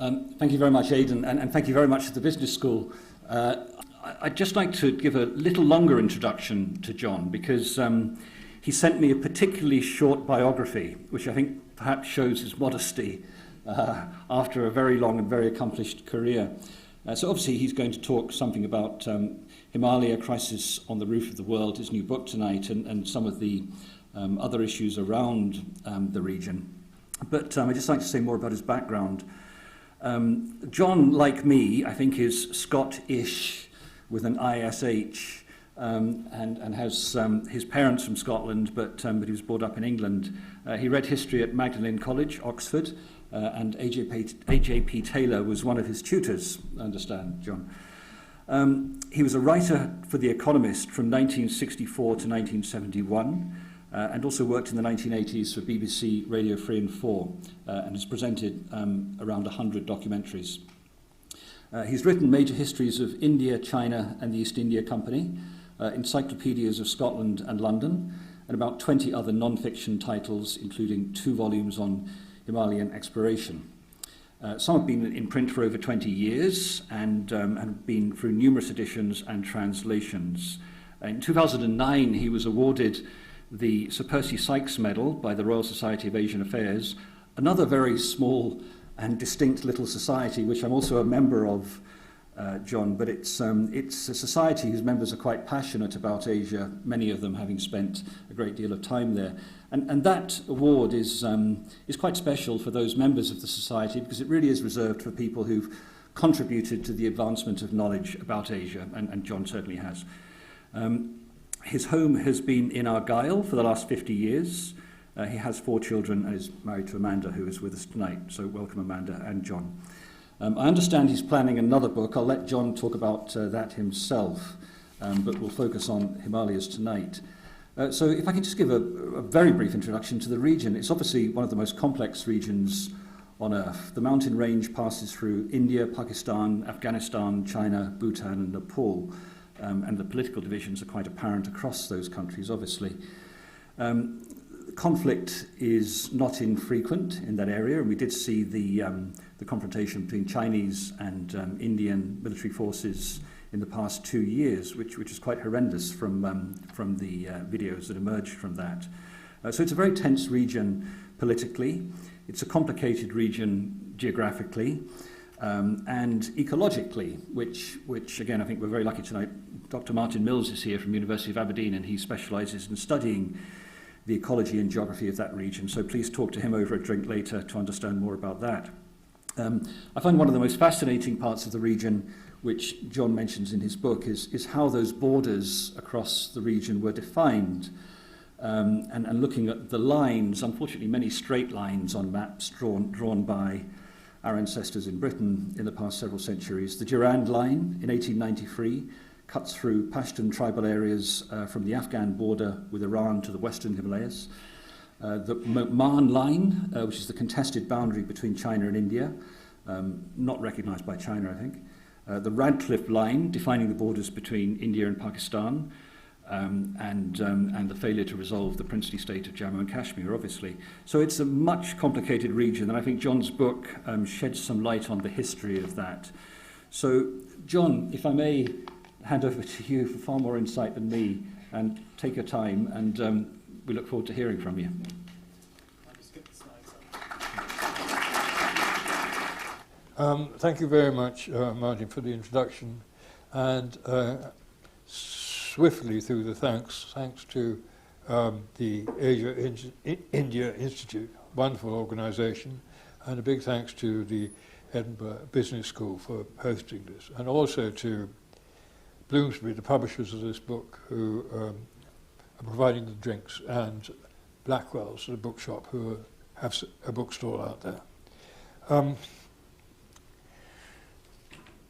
Thank you very much, Aidan, and thank you very much to the Business School. I'd just like to give a little longer introduction to John, because he sent me a particularly short biography, which I think perhaps shows his modesty after a very long and very accomplished career. So obviously he's going to talk something about Himalaya, Crisis on the Roof of the World, his new book tonight, and some of the other issues around the region. But I'd just like to say more about his background. John, like me, I think is Scottish with an ISH, and has his parents from Scotland, but he was brought up in England. He read history at Magdalen College, Oxford, and A.J.P. Taylor was one of his tutors, I understand, John. He was a writer for The Economist from 1964 to 1971, and also worked in the 1980s for BBC Radio 3 and 4, and has presented around 100 documentaries. He's written major histories of India, China, and the East India Company, encyclopedias of Scotland and London, and about 20 other non-fiction titles, including 2 volumes on Himalayan exploration. Some have been in print for over 20 years and have been through numerous editions and translations. In 2009, he was awarded the Sir Percy Sykes Medal by the Royal Society of Asian Affairs, another very small and distinct little society, which I'm also a member of, John, but it's a society whose members are quite passionate about Asia, many of them having spent a great deal of time there. And that award is quite special for those members of the society, because it really is reserved for people who've contributed to the advancement of knowledge about Asia, and John certainly has. His home has been in Argyll for the last 50 years. He has 4 children and is married to Amanda, who is with us tonight. So welcome, Amanda and John. I understand he's planning another book. I'll let John talk about that himself, but we'll focus on Himalayas tonight. So if I can just give a very brief introduction to the region. It's obviously one of the most complex regions on Earth. The mountain range passes through India, Pakistan, Afghanistan, China, Bhutan and Nepal. And the political divisions are quite apparent across those countries, obviously. Conflict is not infrequent in that area, and we did see the confrontation between Chinese and Indian military forces in the past 2 years, which is quite horrendous from the videos that emerged from that. So it's a very tense region politically. It's a complicated region geographically. And ecologically, which again I think we're very lucky tonight. Dr. Martin Mills is here from the University of Aberdeen, and he specialises in studying the ecology and geography of that region. So please talk to him over a drink later to understand more about that. I find one of the most fascinating parts of the region, which John mentions in his book, is how those borders across the region were defined. And looking at the lines, unfortunately many straight lines on maps drawn by our ancestors in Britain in the past several centuries. The Durand Line in 1893 cuts through Pashtun tribal areas from the Afghan border with Iran to the western Himalayas. The Marn Line, which is the contested boundary between China and India, not recognized by China, I think. The Radcliffe Line, defining the borders between India and Pakistan, and the failure to resolve the princely state of Jammu and Kashmir, obviously. So it's a much complicated region, and I think John's book sheds some light on the history of that. So, John, if I may hand over to you for far more insight than me, and take your time, and we look forward to hearing from you. I'll just get the slides up. Thank you very much, Martin, for the introduction, and swiftly through the thanks to the Asia-India Institute, wonderful organisation, and a big thanks to the Edinburgh Business School for hosting this, and also to Bloomsbury, the publishers of this book, who are providing the drinks, and Blackwell's, the bookshop, who have a bookstall out there.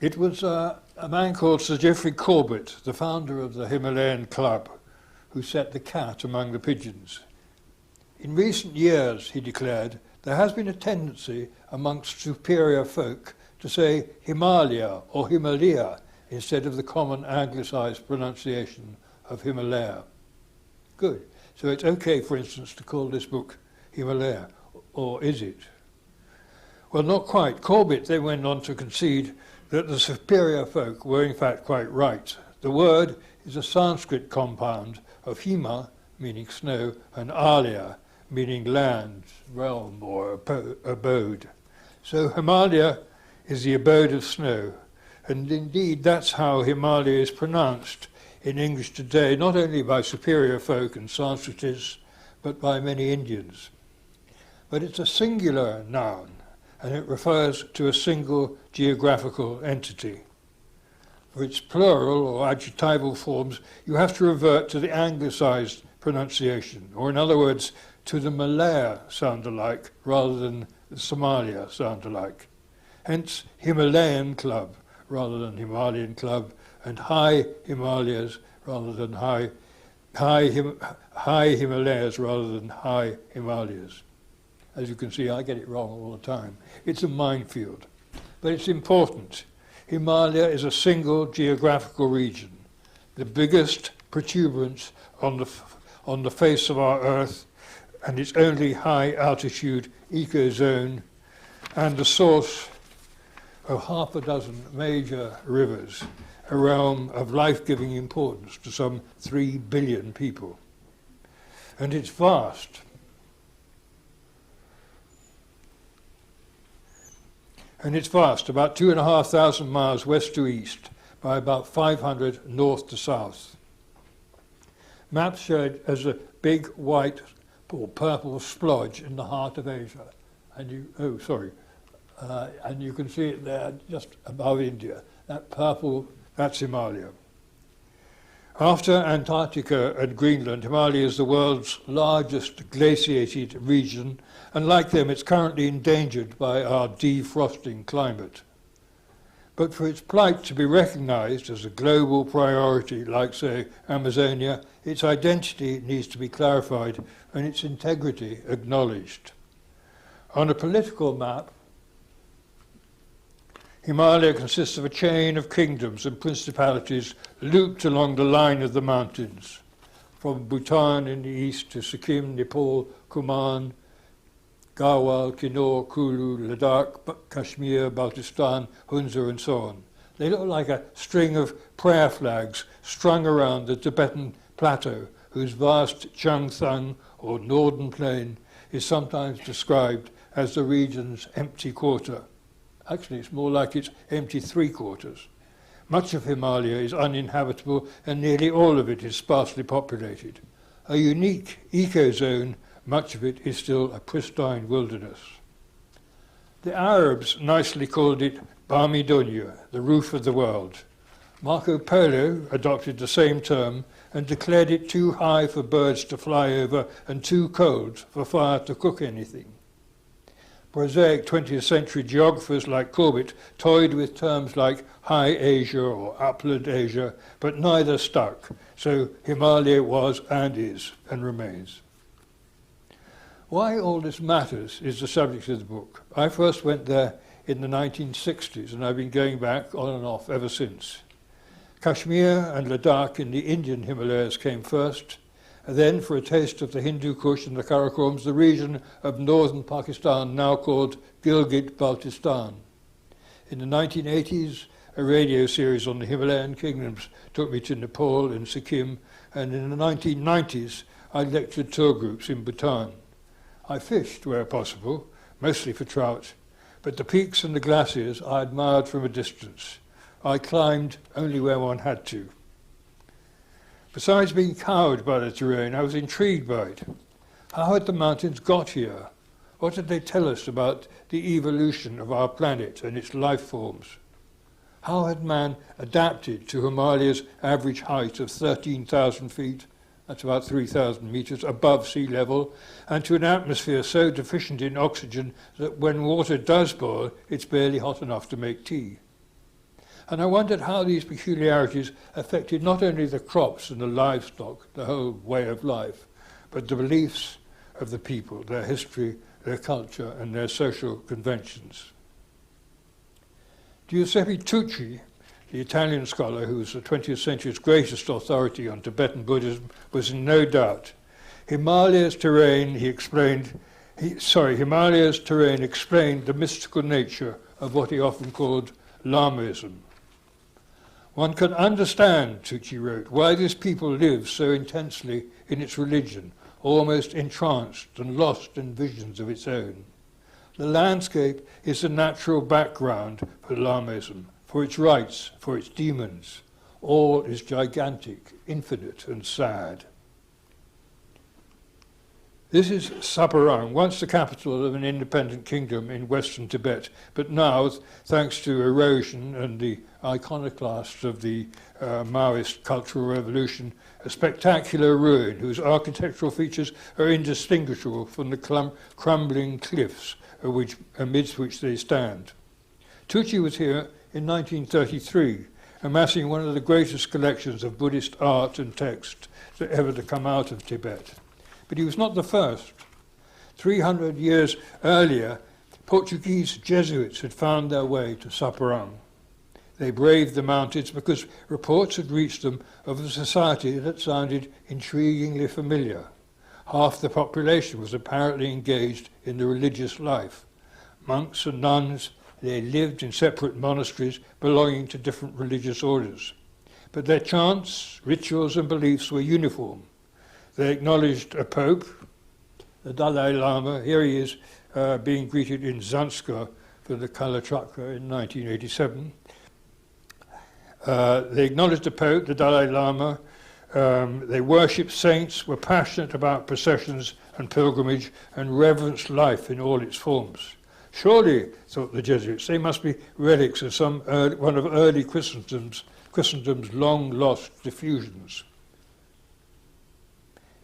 It was a man called Sir Geoffrey Corbett, the founder of the Himalayan Club, who set the cat among the pigeons. In recent years, he declared, there has been a tendency amongst superior folk to say Himalaya or Himalaya instead of the common anglicised pronunciation of Himalaya. Good. So it's okay, for instance, to call this book Himalaya, or is it? Well, not quite. Corbett then went on to concede that the superior folk were in fact quite right. The word is a Sanskrit compound of hima, meaning snow, and alaya, meaning land, realm, or abode. So Himalaya is the abode of snow, and indeed that's how Himalaya is pronounced in English today, not only by superior folk and Sanskritists, but by many Indians. But it's a singular noun, and it refers to a single geographical entity. For its plural or adjectival forms, you have to revert to the anglicised pronunciation, or in other words, to the Malaya sound-alike rather than the Somalia sound-alike. Hence, Himalayan club rather than Himalayan club, and high Himalayas rather than high Himalayas rather than high Himalayas. As you can see, I get it wrong all the time. It's a minefield, but it's important. Himalaya is a single geographical region, the biggest protuberance on the face of our Earth, and its only high-altitude ecozone, and the source of half a dozen major rivers, a realm of life-giving importance to some 3 billion people. And it's vast. About 2,500 miles west to east, by about 500 north to south. Maps show it as a big white or purple splodge in the heart of Asia. And you can see it there just above India. That purple, that's Himalaya. After Antarctica and Greenland, Himalaya is the world's largest glaciated region, and like them, it's currently endangered by our defrosting climate. But for its plight to be recognised as a global priority, like, say, Amazonia, its identity needs to be clarified and its integrity acknowledged. On a political map, Himalaya consists of a chain of kingdoms and principalities looped along the line of the mountains, from Bhutan in the east to Sikkim, Nepal, Kumaon, Garhwal, Kinnaur, Kulu, Ladakh, Kashmir, Baltistan, Hunza, and so on. They look like a string of prayer flags strung around the Tibetan plateau, whose vast Changthang, or northern plain, is sometimes described as the region's empty quarter. Actually, it's more like its empty three-quarters. Much of Himalaya is uninhabitable, and nearly all of it is sparsely populated. A unique ecozone, much of it is still a pristine wilderness. The Arabs nicely called it Bami Dunya, the roof of the world. Marco Polo adopted the same term and declared it too high for birds to fly over and too cold for fire to cook anything. Prosaic 20th century geographers like Corbett toyed with terms like High Asia or Upland Asia, but neither stuck, so Himalaya was and is and remains. Why all this matters is the subject of the book. I first went there in the 1960s, and I've been going back on and off ever since. Kashmir and Ladakh in the Indian Himalayas came first, and then, for a taste of the Hindu Kush and the Karakorams, the region of northern Pakistan, now called Gilgit-Baltistan. In the 1980s, a radio series on the Himalayan kingdoms took me to Nepal and Sikkim, and in the 1990s, I lectured tour groups in Bhutan. I fished where possible, mostly for trout, but the peaks and the glaciers I admired from a distance. I climbed only where one had to. Besides being cowed by the terrain, I was intrigued by it. How had the mountains got here? What did they tell us about the evolution of our planet and its life forms? How had man adapted to Himalaya's average height of 13,000 feet, that's about 3,000 meters above sea level, and to an atmosphere so deficient in oxygen that when water does boil, it's barely hot enough to make tea? And I wondered how these peculiarities affected not only the crops and the livestock, the whole way of life, but the beliefs of the people, their history, their culture, and their social conventions. Giuseppe Tucci, the Italian scholar who was the 20th century's greatest authority on Tibetan Buddhism, was in no doubt. Himalaya's terrain, he explained, Himalaya's terrain explained the mystical nature of what he often called Lamaism. One can understand, Tucci wrote, why this people lives so intensely in its religion, almost entranced and lost in visions of its own. The landscape is the natural background for Lamaism, for its rites, for its demons. All is gigantic, infinite and sad. This is Saparang, once the capital of an independent kingdom in western Tibet, but now, thanks to erosion and the iconoclasts of the Maoist Cultural Revolution, a spectacular ruin whose architectural features are indistinguishable from the crumbling cliffs amidst which they stand. Tucci was here in 1933, amassing one of the greatest collections of Buddhist art and text ever to come out of Tibet. But he was not the first. 300 years earlier, Portuguese Jesuits had found their way to Saparang. They braved the mountains because reports had reached them of a society that sounded intriguingly familiar. Half the population was apparently engaged in the religious life. Monks and nuns, they lived in separate monasteries belonging to different religious orders. But their chants, rituals and beliefs were uniform. They acknowledged a pope, the Dalai Lama. Here he is being greeted in Zanskar for the Kalachakra in 1987. They acknowledged the pope, the Dalai Lama. They worshipped saints, were passionate about processions and pilgrimage, and reverenced life in all its forms. Surely, thought the Jesuits, they must be relics of one of early Christendom's long-lost diffusions.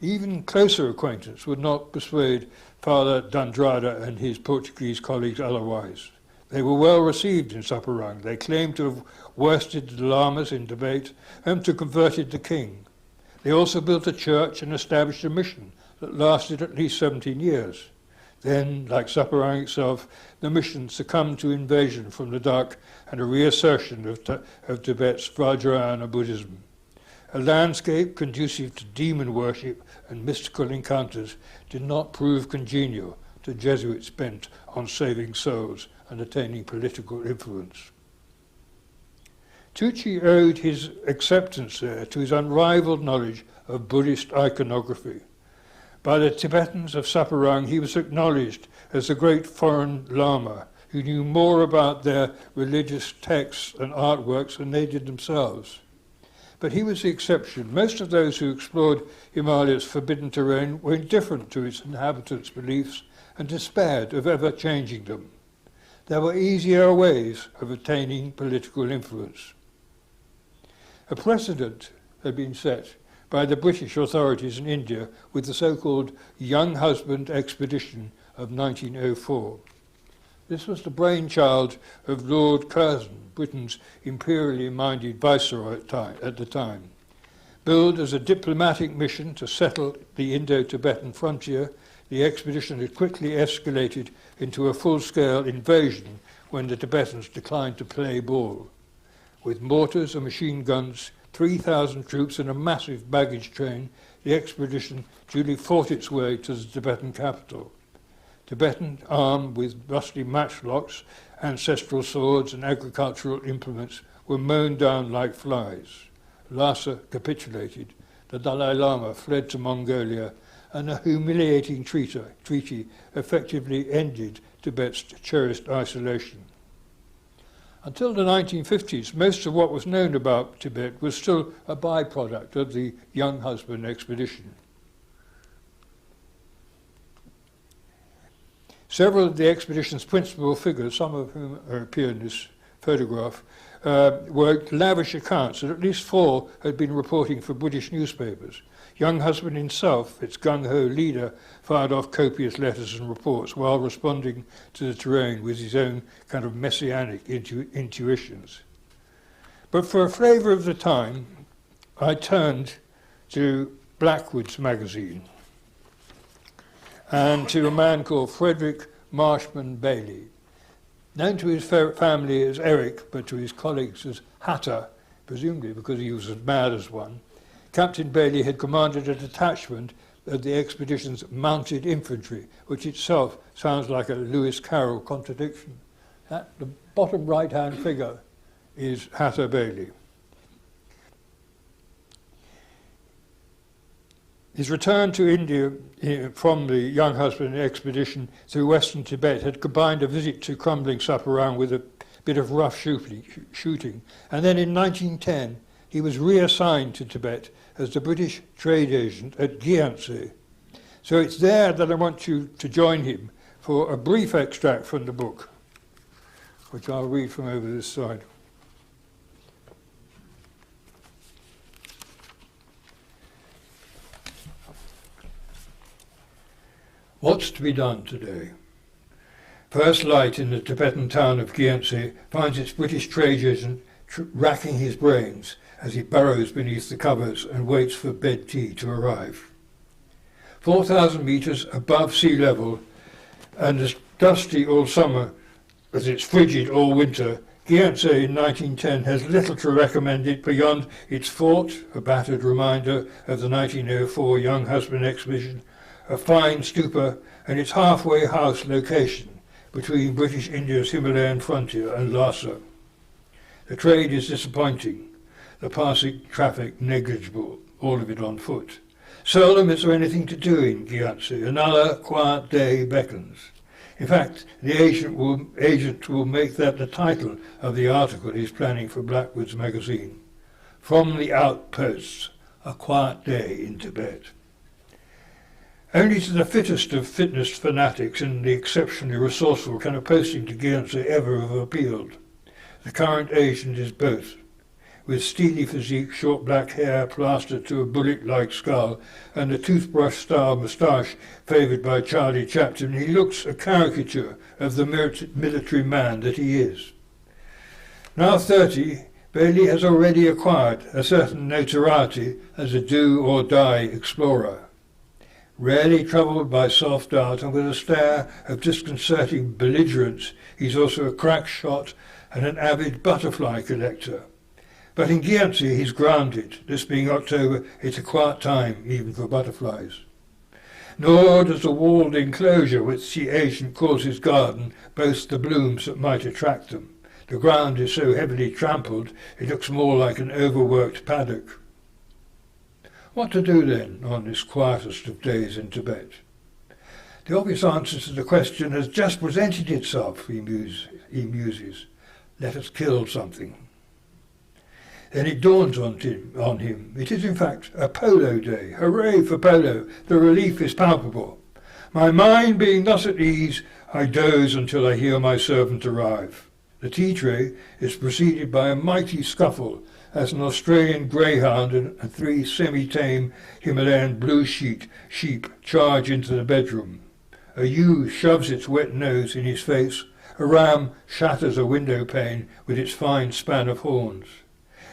Even closer acquaintance would not persuade Father D'Andrada and his Portuguese colleagues otherwise. They were well received in Saparang. They claimed to have worsted the lamas in debate and to converted the king. They also built a church and established a mission that lasted at least 17 years. Then, like Saparang itself, the mission succumbed to invasion from the dark and a reassertion of Tibet's Vajrayana Buddhism. A landscape conducive to demon worship and mystical encounters did not prove congenial to Jesuits bent on saving souls and attaining political influence. Tucci owed his acceptance there to his unrivaled knowledge of Buddhist iconography. By the Tibetans of Saparang, he was acknowledged as the great foreign Lama who knew more about their religious texts and artworks than they did themselves. But he was the exception. Most of those who explored Himalaya's forbidden terrain were indifferent to its inhabitants' beliefs and despaired of ever changing them. There were easier ways of attaining political influence. A precedent had been set by the British authorities in India with the so-called Young Husband Expedition of 1904. This was the brainchild of Lord Curzon, Britain's imperially minded viceroy at the time. Billed as a diplomatic mission to settle the Indo-Tibetan frontier, the expedition had quickly escalated into a full-scale invasion when the Tibetans declined to play ball. With mortars and machine guns, 3,000 troops and a massive baggage train, the expedition duly fought its way to the Tibetan capital. Tibetan, armed with rusty matchlocks, ancestral swords and agricultural implements, were mown down like flies. Lhasa capitulated, the Dalai Lama fled to Mongolia, and a humiliating treaty effectively ended Tibet's cherished isolation. Until the 1950s, most of what was known about Tibet was still a byproduct of the Young Husband expedition. Several of the expedition's principal figures, some of whom appear in this photograph, were lavish accounts, and at least 4 had been reporting for British newspapers. Young Husband himself, its gung-ho leader, fired off copious letters and reports while responding to the terrain with his own kind of messianic intuitions. But for a flavour of the time, I turned to Blackwood's magazine and to a man called Frederick Marshman Bailey, known to his family as Eric, but to his colleagues as Hatter, presumably because he was as mad as one. Captain Bailey had commanded a detachment of the expedition's mounted infantry, which itself sounds like a Lewis Carroll contradiction. The bottom right-hand figure is Hatha Bailey. His return to India from the young husband expedition through western Tibet had combined a visit to crumbling Saparang with a bit of rough shooting. And then in 1910, he was reassigned to Tibet as the British trade agent at Gyantse. So it's there that I want you to join him for a brief extract from the book, which I'll read from over this side. What's to be done today? First light in the Tibetan town of Gyantse finds its British trade agent racking his brains as he burrows beneath the covers and waits for bed tea to arrive. 4,000 metres above sea level, and as dusty all summer as it's frigid all winter, Gyantse in 1910 has little to recommend it beyond its fort, a battered reminder of the 1904 young husband expedition, a fine stupa, and its halfway house location between British India's Himalayan frontier and Lhasa. The trade is disappointing, the passing traffic negligible, all of it on foot. Seldom is there anything to do in Gyantse. Another quiet day beckons. In fact, the agent will make that the title of the article he's planning for Blackwood's magazine. From the Outposts, a Quiet Day in Tibet. Only to the fittest of fitness fanatics and the exceptionally resourceful can a posting to Gyantse ever have appealed. The current agent is both. With steely physique, short black hair plastered to a bullet-like skull, and a toothbrush-style moustache favoured by Charlie Chaplin, he looks a caricature of the military man that he is. Now 30, Bailey has already acquired a certain notoriety as a do-or-die explorer. Rarely troubled by self-doubt and with a stare of disconcerting belligerence, he's also a crack shot and an avid butterfly collector. But in Gyantse he's grounded. This being October, it's a quiet time even for butterflies. Nor does the walled enclosure which the agent calls his garden boast the blooms that might attract them. The ground is so heavily trampled it looks more like an overworked paddock. What to do then on this quietest of days in Tibet? The obvious answer to the question has just presented itself, he muses. Let us kill something. Then it dawns on him. It is in fact a polo day. Hooray for polo! The relief is palpable. My mind being thus at ease, I doze until I hear my servant arrive. The tea tray is preceded by a mighty scuffle as an Australian greyhound and 3 semi-tame Himalayan blue sheep charge into the bedroom. A ewe shoves its wet nose in his face. A ram shatters a window pane with its fine span of horns.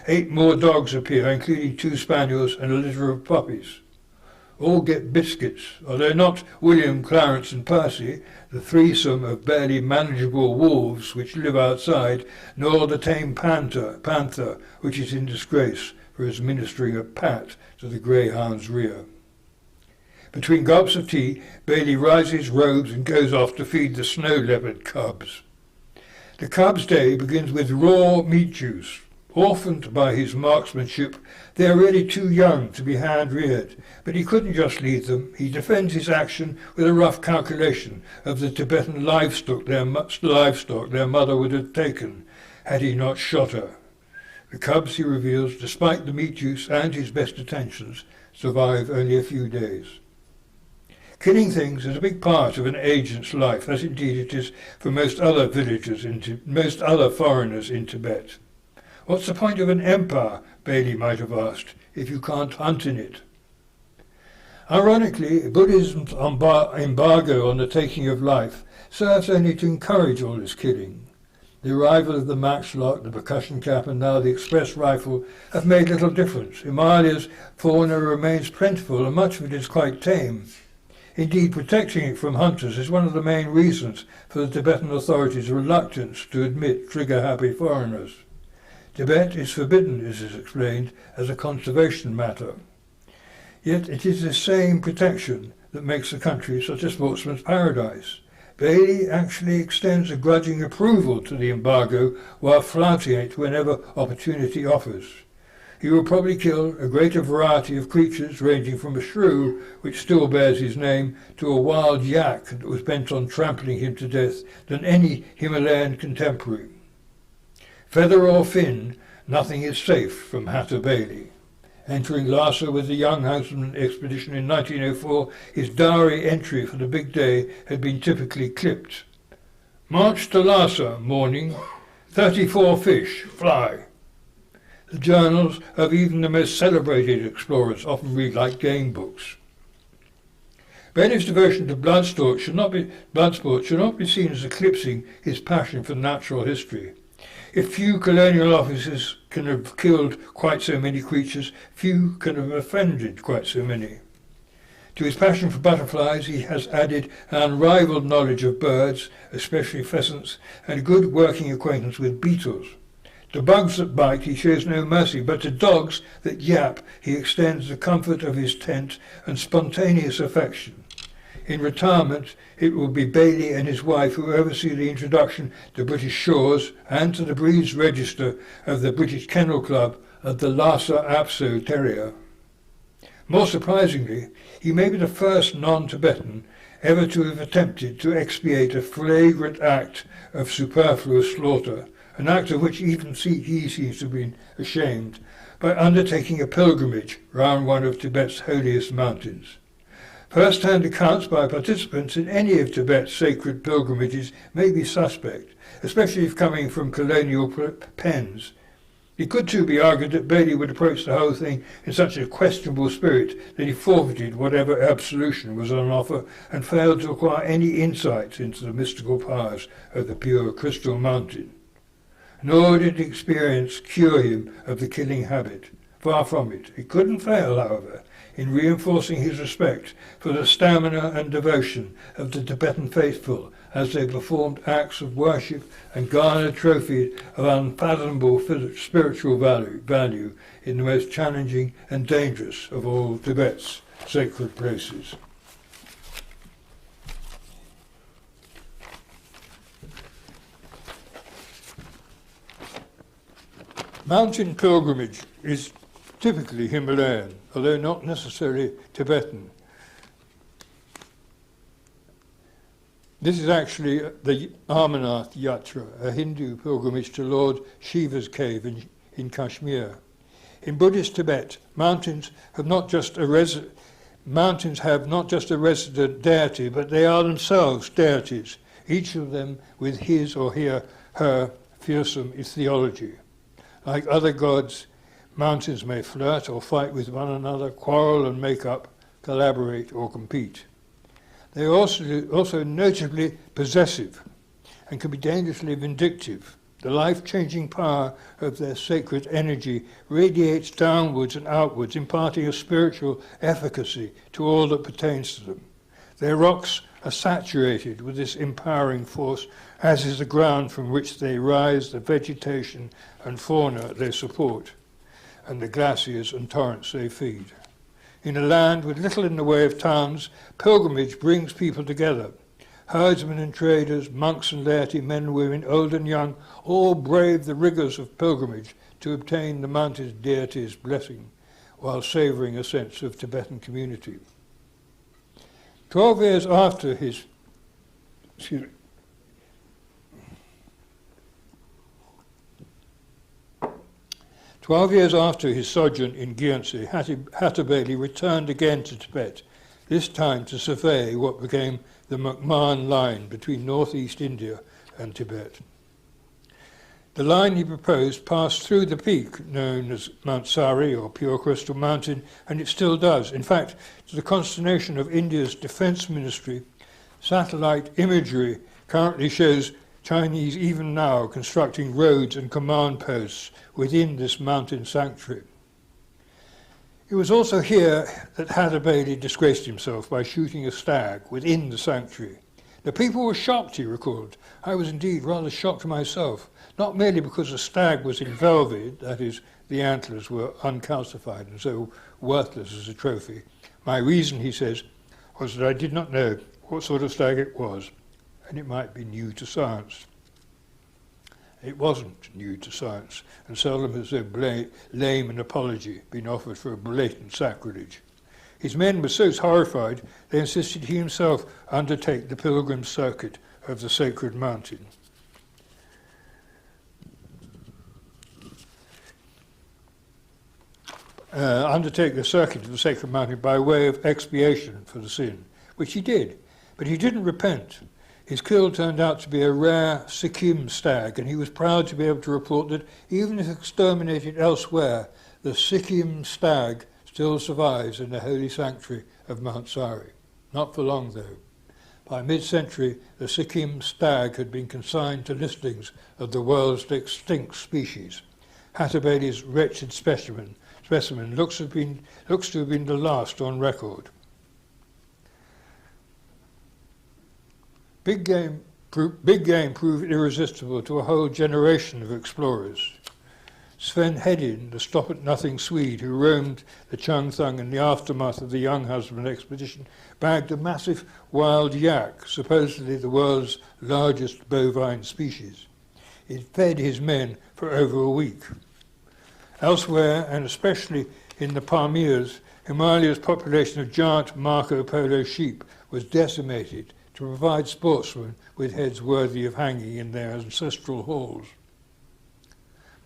8 more dogs appear, including 2 spaniels and a litter of puppies. All get biscuits, although not William, Clarence and Percy, the threesome of barely manageable wolves which live outside, nor the tame panther, which is in disgrace for his ministering a pat to the greyhound's rear. Between gulps of tea, Bailey rises, robes and goes off to feed the snow leopard cubs. The cubs' day begins with raw meat juice. Orphaned by his marksmanship, they are really too young to be hand-reared, but he couldn't just leave them. He defends his action with a rough calculation of the Tibetan livestock their mother would have taken had he not shot her. The cubs, he reveals, despite the meat juice and his best attentions, survive only a few days. Killing things is a big part of an agent's life, as indeed it is for most other foreigners in Tibet. What's the point of an empire, Bailey might have asked, if you can't hunt in it? Ironically, Buddhism's embargo on the taking of life serves only to encourage all this killing. The arrival of the matchlock, the percussion cap and now the express rifle have made little difference. Himalaya's fauna remains plentiful and much of it is quite tame. Indeed, protecting it from hunters is one of the main reasons for the Tibetan authorities' reluctance to admit trigger-happy foreigners. Tibet is forbidden, this is explained, as a conservation matter. Yet it is this same protection that makes the country such a sportsman's paradise. Bailey actually extends a grudging approval to the embargo while flouting it whenever opportunity offers. He will probably kill a greater variety of creatures ranging from a shrew, which still bears his name, to a wild yak that was bent on trampling him to death than any Himalayan contemporary. Feather or fin, nothing is safe from Hatter Bailey. Entering Lhasa with the young Houseman expedition in 1904, his diary entry for the big day had been typically clipped. March to Lhasa, morning, 34 fish, fly. The journals of even the most celebrated explorers often read like game books. Bailey's devotion to blood sport should not be seen as eclipsing his passion for natural history. If few colonial officers can have killed quite so many creatures, few can have offended quite so many. To his passion for butterflies, he has added an unrivaled knowledge of birds, especially pheasants, and a good working acquaintance with beetles. To bugs that bite he shows no mercy, but to dogs that yap he extends the comfort of his tent and spontaneous affection. In retirement, it will be Bailey and his wife who oversee the introduction to British shores and to the breeds register of the British Kennel Club of the Lhasa Apso Terrier. More surprisingly, he may be the first non-Tibetan ever to have attempted to expiate a flagrant act of superfluous slaughter, an act of which even he seems to have been ashamed, by undertaking a pilgrimage round one of Tibet's holiest mountains. First-hand accounts by participants in any of Tibet's sacred pilgrimages may be suspect, especially if coming from colonial pens. It could too be argued that Bailey would approach the whole thing in such a questionable spirit that he forfeited whatever absolution was on offer and failed to acquire any insights into the mystical powers of the pure crystal mountain. Nor did experience cure him of the killing habit. Far from it. It couldn't fail, however, in reinforcing his respect for the stamina and devotion of the Tibetan faithful as they performed acts of worship and garnered trophies of unfathomable spiritual value in the most challenging and dangerous of all Tibet's sacred places. Mountain pilgrimage is typically Himalayan, although not necessarily Tibetan. This is actually the Amarnath Yatra, a Hindu pilgrimage to Lord Shiva's cave in Kashmir. In Buddhist Tibet, mountains have not just a resident deity, but they are themselves deities, each of them with his or her fearsome theology. Like other gods, mountains may flirt or fight with one another, quarrel and make up, collaborate or compete. They are also notably possessive and can be dangerously vindictive. The life-changing power of their sacred energy radiates downwards and outwards, imparting a spiritual efficacy to all that pertains to them. Their rocks are saturated with this empowering force, as is the ground from which they rise, the vegetation and fauna they support, and the glaciers and torrents they feed. In a land with little in the way of towns, pilgrimage brings people together. Herdsmen and traders, monks and laity, men and women, old and young, all brave the rigours of pilgrimage to obtain the mountain deity's blessing, while savouring a sense of Tibetan community. 12 years after his 12 years after his sojourn in Gyantse, Hatter Bailey returned again to Tibet, this time to survey what became the McMahon line between northeast India and Tibet. The line he proposed passed through the peak known as Mount Sari, or Pure Crystal Mountain, and it still does. In fact, to the consternation of India's Defence Ministry, satellite imagery currently shows Chinese even now constructing roads and command posts within this mountain sanctuary. It was also here that Hatter Bailey disgraced himself by shooting a stag within the sanctuary. The people were shocked, he recalled. I was indeed rather shocked myself, not merely because the stag was in velvet, that is, the antlers were uncalcified and so worthless as a trophy, My reason, he says, was that I did not know what sort of stag it was, and it might be new to science. It wasn't new to science, and seldom has so lame an apology been offered for a blatant sacrilege. His men were so horrified, they insisted he himself undertake the pilgrim circuit of the sacred mountain. Undertake the circuit of the sacred mountain by way of expiation for the sin, which he did, but he didn't repent. His kill turned out to be a rare Sikkim stag, and he was proud to be able to report that even if exterminated elsewhere, the Sikkim stag still survives in the holy sanctuary of Mount Sari. Not for long, though. By mid-century, the Sikkim stag had been consigned to listings of the world's extinct species. Hattabali's wretched specimen looks to have been the last on record. Big game proved irresistible to a whole generation of explorers. Sven Hedin, the stop-at-nothing Swede who roamed the Changthang in the aftermath of the Young Husband expedition, bagged a massive wild yak, supposedly the world's largest bovine species. It fed his men for over a week. Elsewhere, and especially in the Pamirs, Himalaya's population of giant Marco Polo sheep was decimated to provide sportsmen with heads worthy of hanging in their ancestral halls.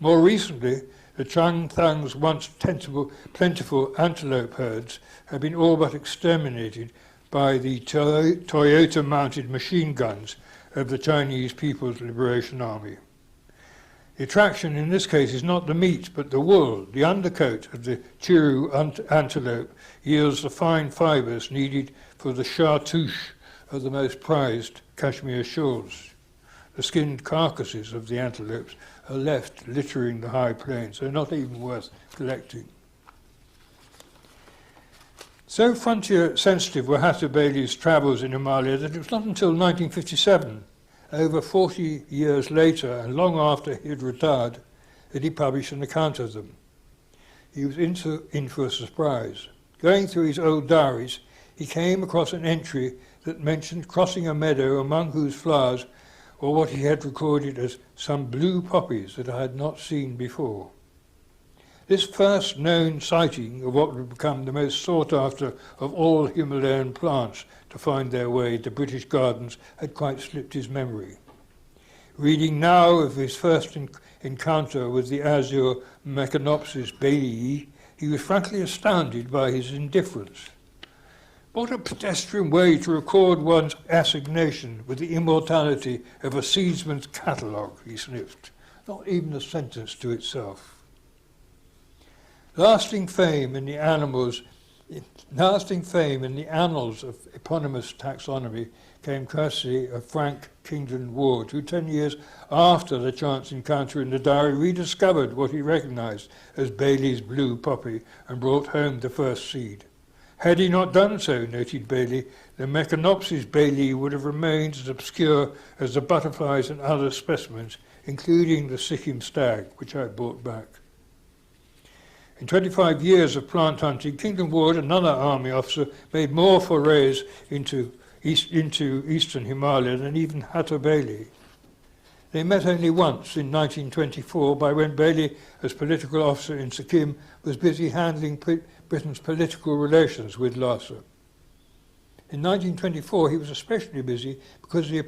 More recently, the Changthang's once plentiful antelope herds have been all but exterminated by the Toyota-mounted machine guns of the Chinese People's Liberation Army. The attraction in this case is not the meat, but the wool. The undercoat of the Chiru antelope yields the fine fibres needed for the chartouche of the most prized cashmere shawls. The skinned carcasses of the antelopes are left littering the high plains. They're not even worth collecting. So frontier-sensitive were Hattabali's travels in Himalaya that it was not until 1957, over 40 years later and long after he had retired, that he published an account of them. He was in for a surprise. Going through his old diaries, he came across an entry that mentioned crossing a meadow among whose flowers were what he had recorded as some blue poppies that I had not seen before. This first known sighting of what would become the most sought after of all Himalayan plants to find their way to British gardens had quite slipped his memory. Reading now of his first encounter with the azure Mecanopsis bailii, he was frankly astounded by his indifference. What a pedestrian way to record one's assignation with the immortality of a seedsman's catalogue, he sniffed. Not even a sentence to itself. Lasting fame in the annals of eponymous taxonomy came courtesy of Frank Kingdon Ward, who 10 years after the chance encounter in the diary rediscovered what he recognised as Bailey's blue poppy and brought home the first seed. Had he not done so, noted Bailey, the Mecanopsis bailii would have remained as obscure as the butterflies and other specimens, including the Sikkim stag, which I brought back. In 25 years of plant hunting, Kingdon Ward, another army officer, made more forays into eastern Himalaya than even Hattabali. They met only once in 1924, by when Bailey, as political officer in Sikkim, was busy handling Britain's political relations with Lhasa. In 1924, he was especially busy because the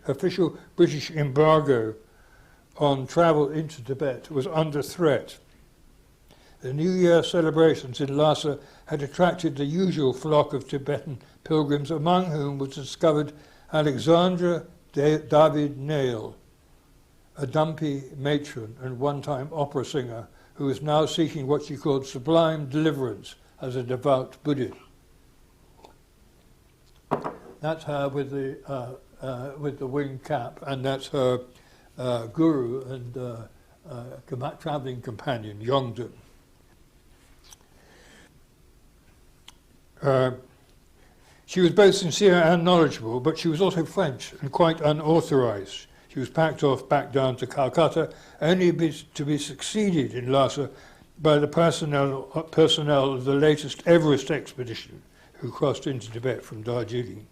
official British embargo on travel into Tibet was under threat. The New Year celebrations in Lhasa had attracted the usual flock of Tibetan pilgrims, among whom was discovered Alexandra David Nail, a dumpy matron and one-time opera singer who is now seeking what she called sublime deliverance as a devout Buddhist. That's her with the winged cap, and that's her guru and travelling companion, Yongden. She was both sincere and knowledgeable, but she was also French and quite unauthorized. She was packed off back down to Calcutta, only to be succeeded in Lhasa by the personnel of the latest Everest expedition, who crossed into Tibet from Darjeeling.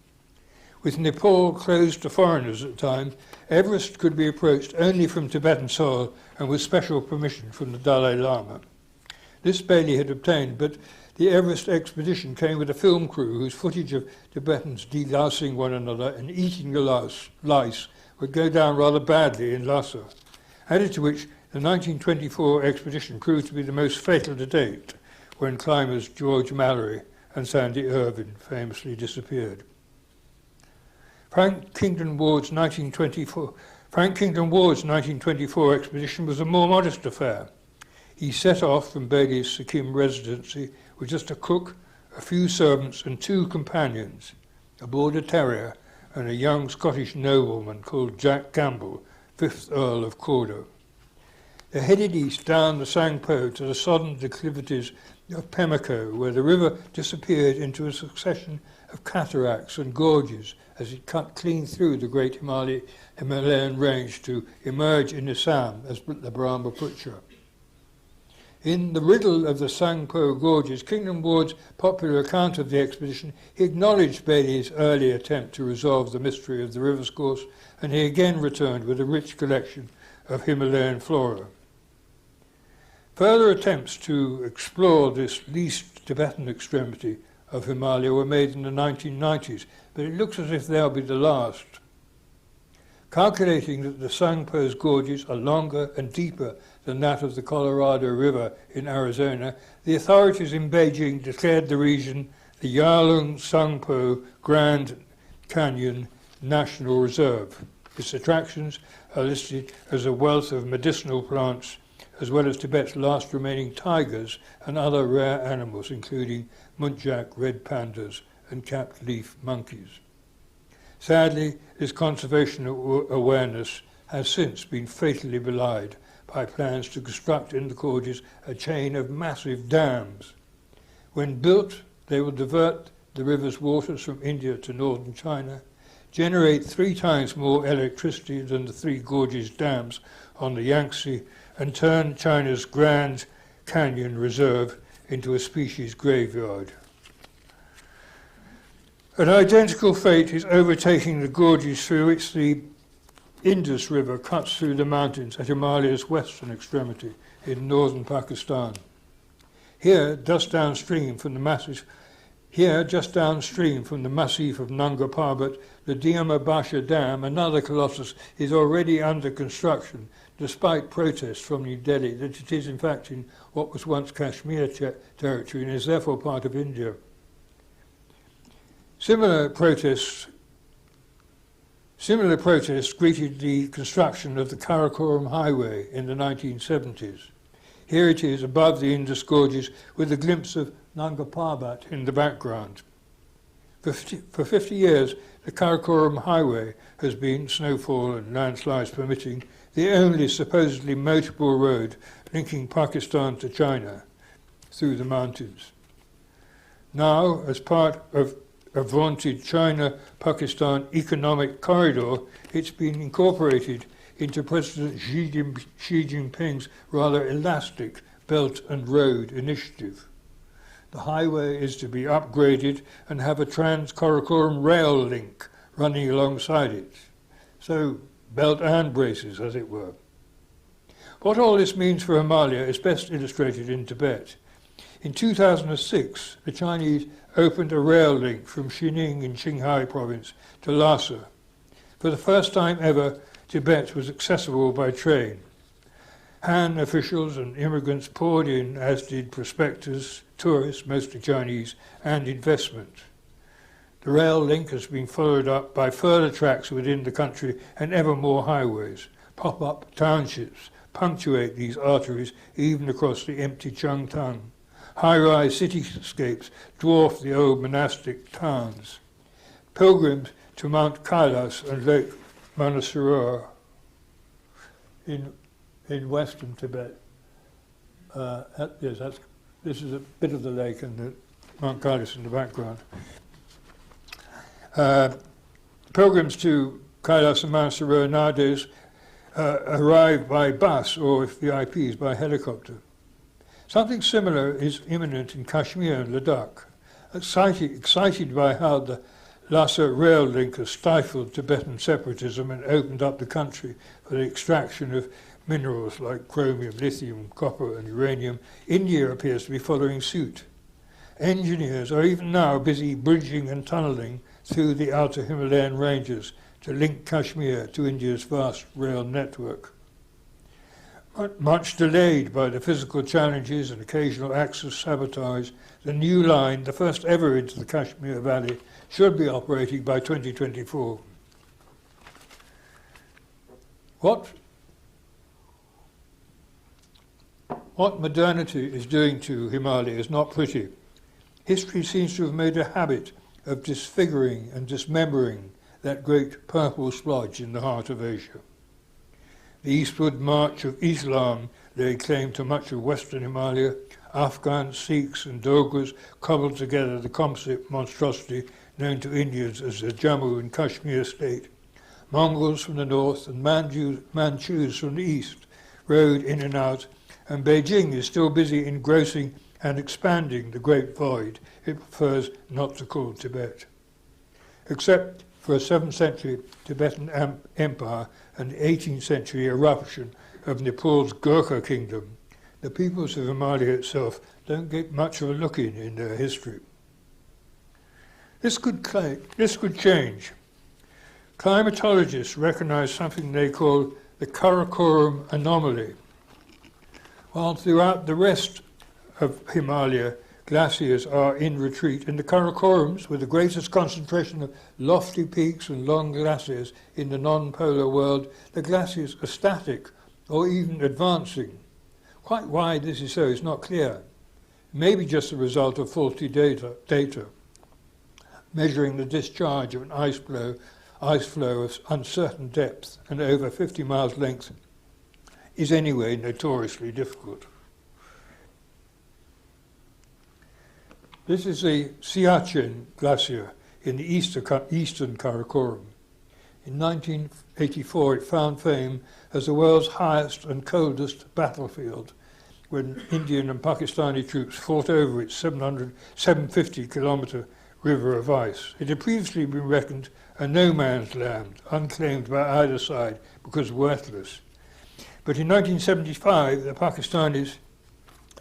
With Nepal closed to foreigners at the time, Everest could be approached only from Tibetan soil and with special permission from the Dalai Lama. This Bailey had obtained, but the Everest expedition came with a film crew whose footage of Tibetans delousing one another and eating the lice would go down rather badly in Lhasa, added to which the 1924 expedition proved to be the most fatal to date, when climbers George Mallory and Sandy Irvine famously disappeared. Frank Kingdon Ward's 1924 expedition was a more modest affair. He set off from Bailey's Sikkim residency with just a cook, a few servants and 2 companions, a border terrier and a young Scottish nobleman called Jack Campbell, 5th Earl of Cordo. They headed east down the Sangpo to the sodden declivities of Pemmico, where the river disappeared into a succession of cataracts and gorges as it cut clean through the great Himalayan range to emerge in Assam as the Brahmaputra. In the riddle of the Sangpo gorges, Kingdon Ward's popular account of the expedition, he acknowledged Bailey's early attempt to resolve the mystery of the river's course, and he again returned with a rich collection of Himalayan flora. Further attempts to explore this least Tibetan extremity of Himalaya were made in the 1990s, but it looks as if they'll be the last. Calculating that the Sangpo's gorges are longer and deeper than that of the Colorado River in Arizona, the authorities in Beijing declared the region the Yarlung Sangpo Grand Canyon National Reserve. Its attractions are listed as a wealth of medicinal plants, as well as Tibet's last remaining tigers and other rare animals, including muntjac red pandas and capped leaf monkeys. Sadly, this conservation awareness has since been fatally belied by plans to construct in the gorges a chain of massive dams. When built, they will divert the river's waters from India to northern China, generate 3 times more electricity than the 3 gorges dams on the Yangtze, and turn China's Grand Canyon Reserve into a species graveyard. An identical fate is overtaking the gorges through which the Indus River cuts through the mountains at Himalaya's western extremity in northern Pakistan. Here, just downstream from the massif of Nanga Parbat, the Diamabasha Dam, another colossus, is already under construction, despite protests from New Delhi that it is in fact in what was once Kashmir territory and is therefore part of India. Similar protests greeted the construction of the Karakoram Highway in the 1970s. Here it is above the Indus gorges with a glimpse of Nanga Parbat in the background. For 50 years, the Karakoram Highway has been, snowfall and landslides permitting, the only supposedly motorable road linking Pakistan to China through the mountains. Now, as part of a vaunted China-Pakistan economic corridor, it's been incorporated into President Xi Jinping's rather elastic Belt and Road initiative. The highway is to be upgraded and have a Trans-Karakoram rail link running alongside it. So, belt and braces, as it were. What all this means for Himalaya is best illustrated in Tibet. In 2006, the Chinese opened a rail link from Xining in Qinghai province to Lhasa. For the first time ever, Tibet was accessible by train. Han officials and immigrants poured in, as did prospectors, tourists, mostly Chinese, and investment. The rail link has been followed up by further tracks within the country and ever more highways. Pop-up townships punctuate these arteries even across the empty Changtang. High-rise cityscapes dwarf the old monastic towns. Pilgrims to Mount Kailas and Lake Manasarur in western Tibet. This is a bit of the lake and the Mount Kailas in the background. Pilgrims to Kailas and Manasarur nowadays arrive by bus or, if VIPs, by helicopter. Something similar is imminent in Kashmir and Ladakh. excited by how the Lhasa rail link has stifled Tibetan separatism and opened up the country for the extraction of minerals like chromium, lithium, copper and uranium, India appears to be following suit. Engineers are even now busy bridging and tunnelling through the outer Himalayan ranges to link Kashmir to India's vast rail network. Much delayed by the physical challenges and occasional acts of sabotage, the new line, the first ever into the Kashmir Valley, should be operating by 2024. What modernity is doing to Himalaya is not pretty. History seems to have made a habit of disfiguring and dismembering that great purple splodge in the heart of Asia. The eastward march of Islam laid claim to much of western Himalaya. Afghans, Sikhs and Dogras cobbled together the composite monstrosity known to Indians as the Jammu and Kashmir state. Mongols from the north and Manchus from the east rode in and out, and Beijing is still busy engrossing and expanding the great void it prefers not to call Tibet. Except for a 7th century Tibetan empire and the 18th century eruption of Nepal's Gurkha kingdom, the peoples of Himalaya itself don't get much of a look in their history. This could change. Climatologists recognize something they call the Karakoram anomaly. While throughout the rest of Himalaya, glaciers are in retreat, in the Karakorams, with the greatest concentration of lofty peaks and long glaciers in the non-polar world, the glaciers are static or even advancing. Quite why this is so is not clear. Maybe just a result of faulty data. Measuring the discharge of an ice flow of uncertain depth and over 50 miles length is anyway notoriously difficult. This is the Siachen Glacier in the eastern Karakoram. In 1984 it found fame as the world's highest and coldest battlefield when Indian and Pakistani troops fought over its 750-kilometre river of ice. It had previously been reckoned a no-man's land, unclaimed by either side because worthless. But in 1975 the Pakistanis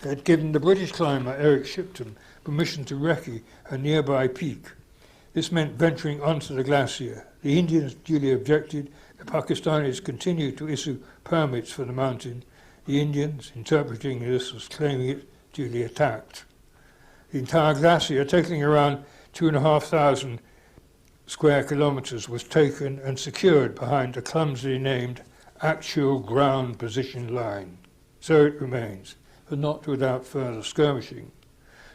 had given the British climber Eric Shipton permission to recce a nearby peak. This meant venturing onto the glacier. The Indians duly objected. The Pakistanis continued to issue permits for the mountain. The Indians, interpreting this as claiming it, duly attacked. The entire glacier, taking around 2,500 square kilometres, was taken and secured behind a clumsily named actual ground position line. So it remains, but not without further skirmishing.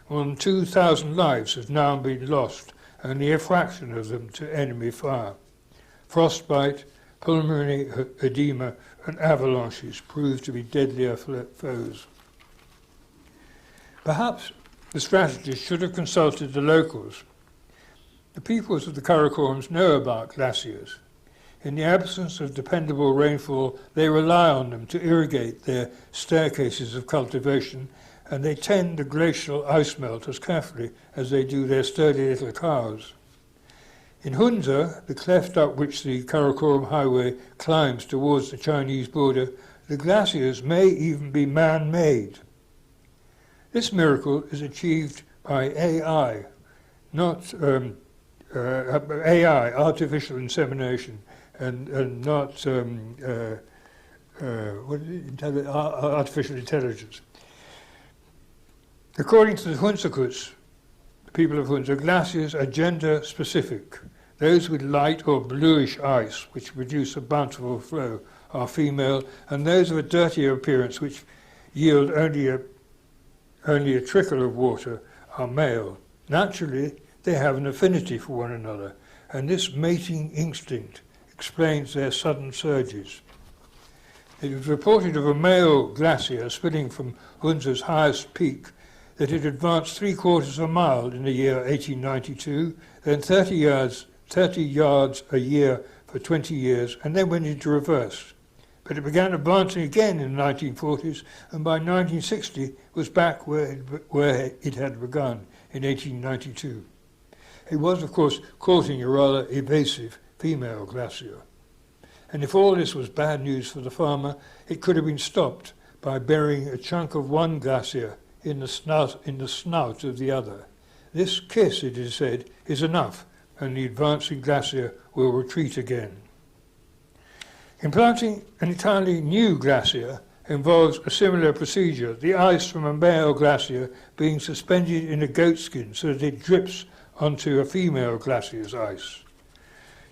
More than 2,000 lives have now been lost, only a fraction of them to enemy fire. Frostbite, pulmonary edema and avalanches proved to be deadlier foes. Perhaps the strategists should have consulted the locals. The peoples of the Karakorams know about glaciers. In the absence of dependable rainfall, they rely on them to irrigate their staircases of cultivation, and they tend the glacial ice melt as carefully as they do their sturdy little cows. In Hunza, the cleft up which the Karakoram highway climbs towards the Chinese border, the glaciers may even be man-made. This miracle is achieved by AI, not AI, artificial insemination, and not artificial intelligence. According to the Hunsakuts, the people of Hunza, glaciers are gender specific. Those with light or bluish ice, which produce a bountiful flow, are female, and those of a dirtier appearance, which yield only a trickle of water, are male. Naturally, they have an affinity for one another, and this mating instinct explains their sudden surges. It was reported of a male glacier spilling from Hunza's highest peak that it advanced 3/4 of a mile in the year 1892, then 30 yards a year for 20 years, and then went into reverse. But it began advancing again in the 1940s, and by 1960 was back where it had begun, in 1892. It was, of course, courting a rather evasive female glacier. And if all this was bad news for the farmer, it could have been stopped by burying a chunk of one glacier in the snout of the other. This kiss, it is said, is enough, and the advancing glacier will retreat again. Implanting an entirely new glacier involves a similar procedure, the ice from a male glacier being suspended in a goatskin so that it drips onto a female glacier's ice.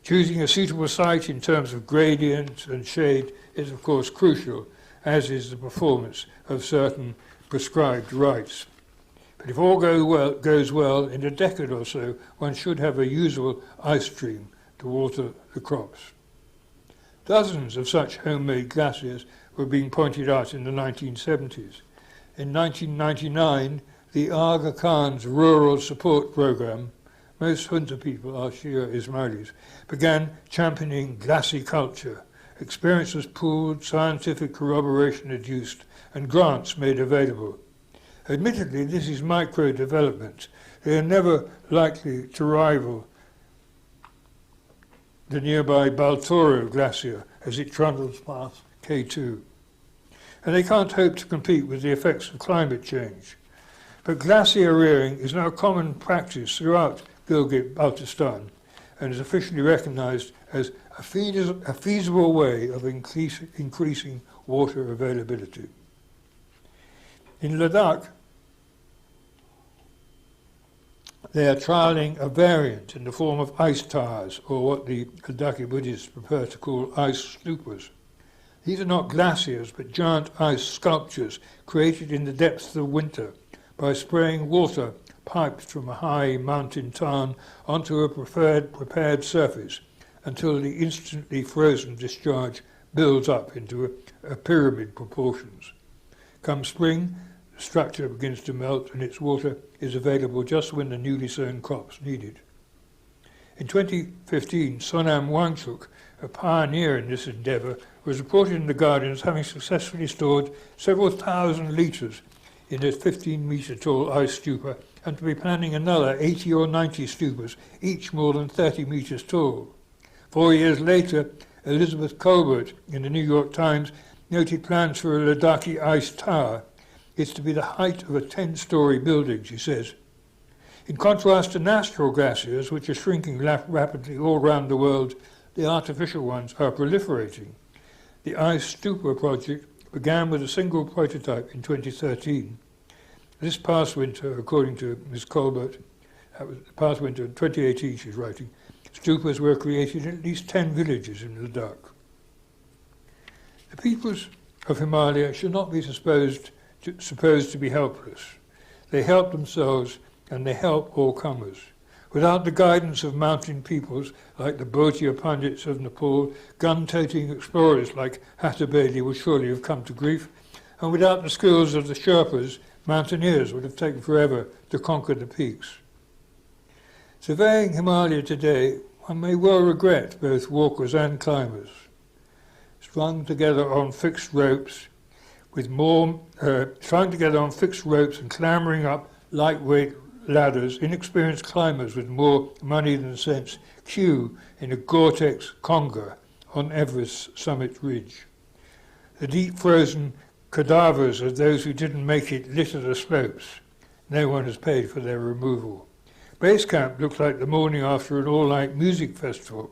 Choosing a suitable site in terms of gradient and shade is of course crucial, as is the performance of certain prescribed rites. But if all goes well, in a decade or so, one should have a usable ice stream to water the crops. Dozens of such homemade glaciers were being pointed out in the 1970s. In 1999, the Aga Khan's Rural Support Programme, most Hunter people are Shia Ismailis, began championing glaciculture. Experience was pooled, scientific corroboration adduced, and grants made available. Admittedly, this is micro-development. They are never likely to rival the nearby Baltoro Glacier as it trundles past K2. And they can't hope to compete with the effects of climate change. But glacier rearing is now a common practice throughout Gilgit-Baltistan and is officially recognized as a feasible way of increasing water availability. In Ladakh, they are trialling a variant in the form of ice towers, or what the Ladakhi Buddhists prefer to call ice stupas. These are not glaciers, but giant ice sculptures created in the depths of winter by spraying water piped from a high mountain tarn onto a prepared surface until the instantly frozen discharge builds up into a pyramid proportions. Come spring, the structure begins to melt and its water is available just when the newly sown crops need it. In 2015, Sonam Wangchuk, a pioneer in this endeavour, was reported in The Guardian as having successfully stored several thousand litres in a 15-metre tall ice stupa and to be planning another 80 or 90 stupas, each more than 30 metres tall. 4 years later, Elizabeth Colbert in the New York Times noted plans for a Ladakhi ice tower. It's to be the height of a 10-storey building, she says. In contrast to natural glaciers, which are shrinking rapidly all around the world, the artificial ones are proliferating. The Ice Stupa project began with a single prototype in 2013. This past winter, according to Ms. Colbert, past winter in 2018 she's writing, stupas were created in at least 10 villages in Ladakh. The peoples of Himalaya should not be supposed to be helpless. They help themselves and they help all comers. Without the guidance of mountain peoples like the Bhotia Pandits of Nepal, gun-toting explorers like Hattabedi would surely have come to grief, and without the skills of the Sherpas, mountaineers would have taken forever to conquer the peaks. Surveying Himalaya today, one may well regret both walkers and climbers. Strung together on fixed ropes and clambering up lightweight ladders, inexperienced climbers with more money than sense queue in a Gore-Tex conga on Everest's summit ridge. The deep frozen cadavers of those who didn't make it litter the slopes. No one has paid for their removal. Base camp looks like the morning after an all-night music festival,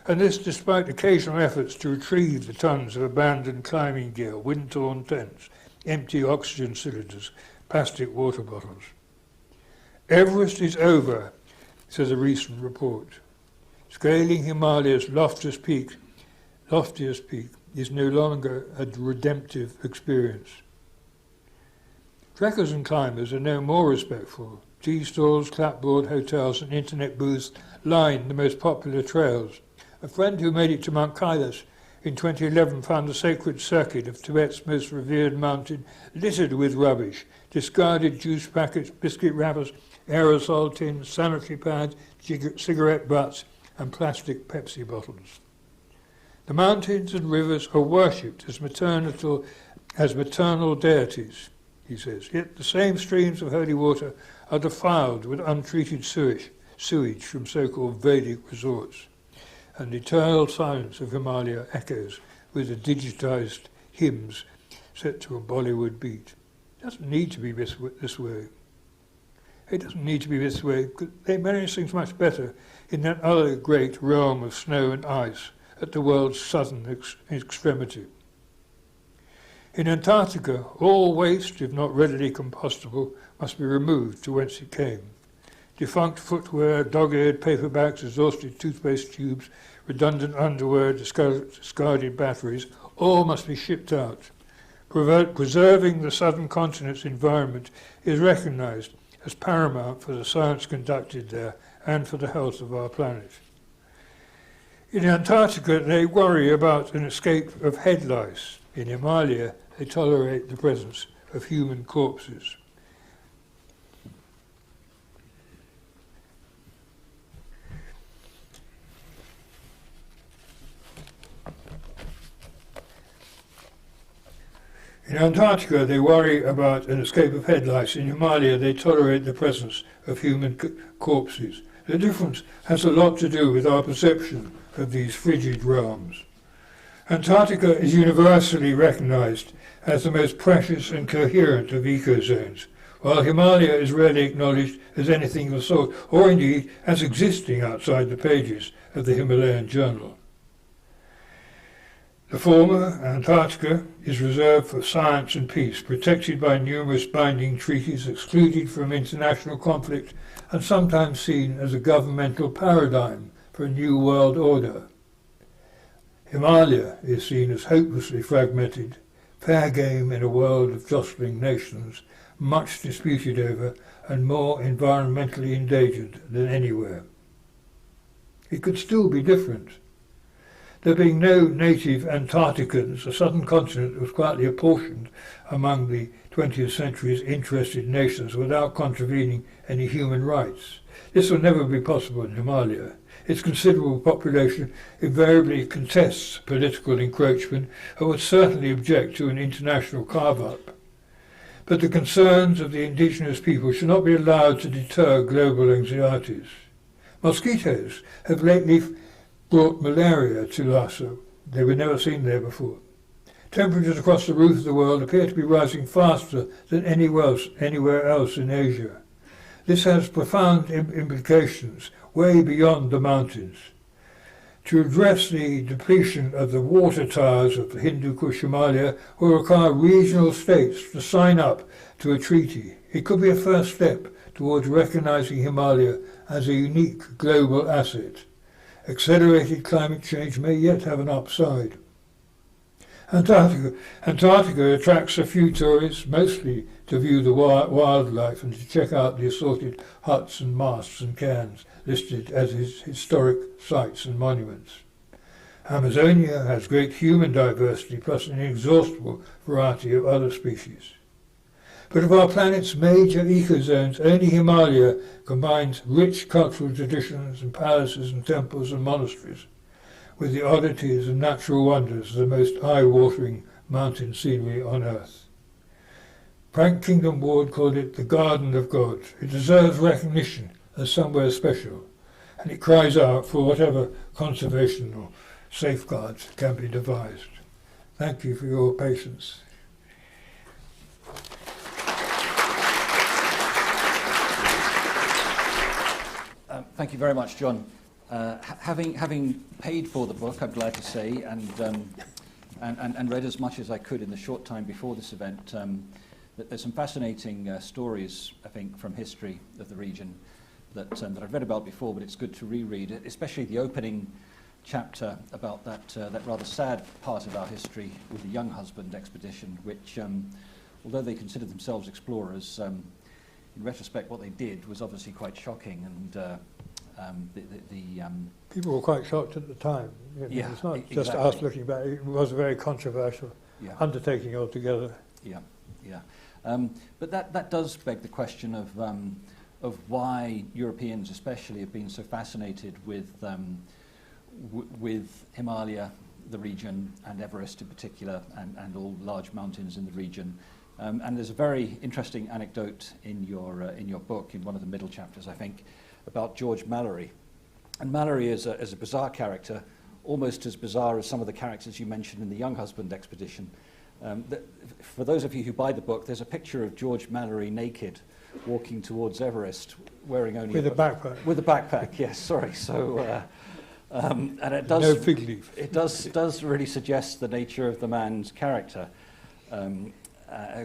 and this despite occasional efforts to retrieve the tons of abandoned climbing gear, wind-torn tents, empty oxygen cylinders, plastic water bottles. Everest is over, says a recent report. Scaling Himalaya's loftiest peak is no longer a redemptive experience. Trekkers and climbers are no more respectful. Tea stalls, clapboard hotels and internet booths line the most popular trails. A friend who made it to Mount Kailash in 2011 found the sacred circuit of Tibet's most revered mountain littered with rubbish, discarded juice packets, biscuit wrappers, aerosol tins, sanitary pads, cigarette butts and plastic Pepsi bottles. The mountains and rivers are worshipped as maternal deities. he says. Yet the same streams of holy water are defiled with untreated sewage from so-called Vedic resorts. And the eternal silence of Himalaya echoes with the digitized hymns set to a Bollywood beat. It doesn't need to be this way. It doesn't need to be this way. They manage things much better in that other great realm of snow and ice at the world's southern extremity. In Antarctica, all waste, if not readily compostable, must be removed to whence it came. Defunct footwear, dog-eared paperbacks, exhausted toothpaste tubes, redundant underwear, discarded batteries, all must be shipped out. Preserving the southern continent's environment is recognized as paramount for the science conducted there and for the health of our planet. In Antarctica, they worry about an escape of head lice. In Himalaya, they tolerate the presence of human corpses. In Antarctica, they worry about an escape of head lice. In Himalaya, they tolerate the presence of human corpses. The difference has a lot to do with our perception of these frigid realms. Antarctica is universally recognized as the most precious and coherent of ecozones, while Himalaya is rarely acknowledged as anything of the sort, or indeed as existing outside the pages of the Himalayan Journal. The former, Antarctica, is reserved for science and peace, protected by numerous binding treaties, excluded from international conflict, and sometimes seen as a governmental paradigm for a new world order. Himalaya is seen as hopelessly fragmented, fair game in a world of jostling nations, much disputed over and more environmentally endangered than anywhere. It could still be different. There being no native Antarcticans, the southern continent was quietly apportioned among the 20th century's interested nations without contravening any human rights. This will never be possible in Himalaya. Its considerable population invariably contests political encroachment and would certainly object to an international carve-up. But the concerns of the indigenous people should not be allowed to deter global anxieties. Mosquitoes have lately brought malaria to Lhasa. They were never seen there before. Temperatures across the roof of the world appear to be rising faster than anywhere else in Asia. This has profound implications way beyond the mountains. To address the depletion of the water towers of the Hindu Kush Himalaya will require regional states to sign up to a treaty. It could be a first step towards recognizing Himalaya as a unique global asset. Accelerated climate change may yet have an upside. Antarctica attracts a few tourists, mostly to view the wildlife and to check out the assorted huts and masts and cairns listed as historic sites and monuments. Amazonia has great human diversity plus an inexhaustible variety of other species. But of our planet's major ecozones, only Himalaya combines rich cultural traditions and palaces and temples and monasteries with the oddities and natural wonders of the most eye-watering mountain scenery on Earth. Frank Kingdom Ward called it the Garden of God. It deserves recognition as somewhere special, and it cries out for whatever conservation or safeguards can be devised. Thank you for your patience. Thank you very much, John. Having paid for the book, I'm glad to say, and read as much as I could in the short time before this event, that there's some fascinating stories, I think, from history of the region that I've read about before, but it's good to reread, especially the opening chapter about that rather sad part of our history with the Young Husband expedition, which, although they considered themselves explorers, in retrospect, what they did was obviously quite shocking, and people were quite shocked at the time. Yeah, it's not exactly. just us looking back. It was a very controversial undertaking altogether. Yeah. But that does beg the question of why Europeans, especially, have been so fascinated with Himalaya, the region, and Everest in particular, and all large mountains in the region. And there's a very interesting anecdote in your book, in one of the middle chapters, I think, about George Mallory. And Mallory is a bizarre character, almost as bizarre as some of the characters you mentioned in the Young Husband expedition. For those of you who buy the book, there's a picture of George Mallory naked, walking towards Everest, wearing only with a backpack. With a backpack, yes. Sorry. So, and it does no fig leaf. It does really suggest the nature of the man's character,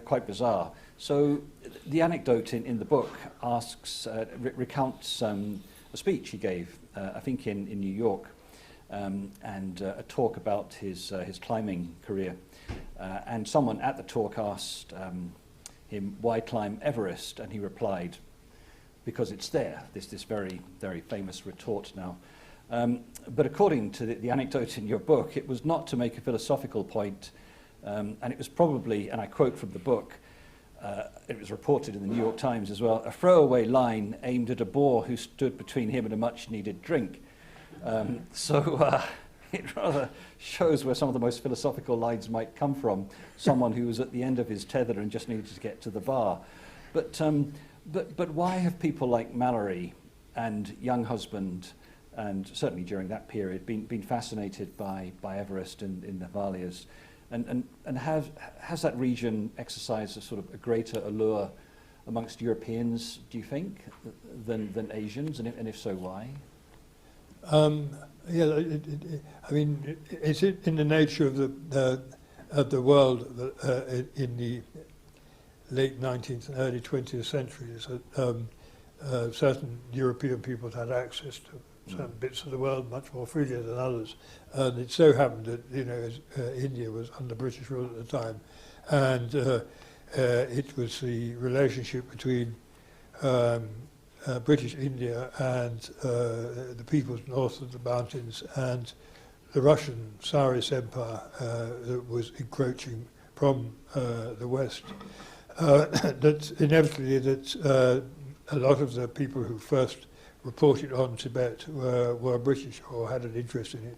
quite bizarre. So, the anecdote in the book recounts a speech he gave, I think in New York, and a talk about his climbing career. And someone at the talk asked him, why climb Everest? And he replied, because it's there. This very, very famous retort now. But according to the anecdote in your book, it was not to make a philosophical point, and it was probably, and I quote from the book, it was reported in the New York Times as well, a throwaway line aimed at a boar who stood between him and a much-needed drink. So it rather shows where some of the most philosophical lines might come from, someone who was at the end of his tether and just needed to get to the bar. But why have people like Mallory and Young Husband, and certainly during that period, been fascinated by Everest in the Himalayas? And has that region exercised a sort of a greater allure amongst Europeans, do you think, than Asians? And if so, why? Yeah, I mean, it's in the nature of the world in the late 19th and early 20th centuries that certain European peoples had access to certain bits of the world much more freely than others. And it so happened that, India was under British rule at the time, and it was the relationship between British India and the peoples north of the mountains and the Russian Tsarist Empire that was encroaching from the west. That inevitably a lot of the people who first reported on Tibet were British or had an interest in it.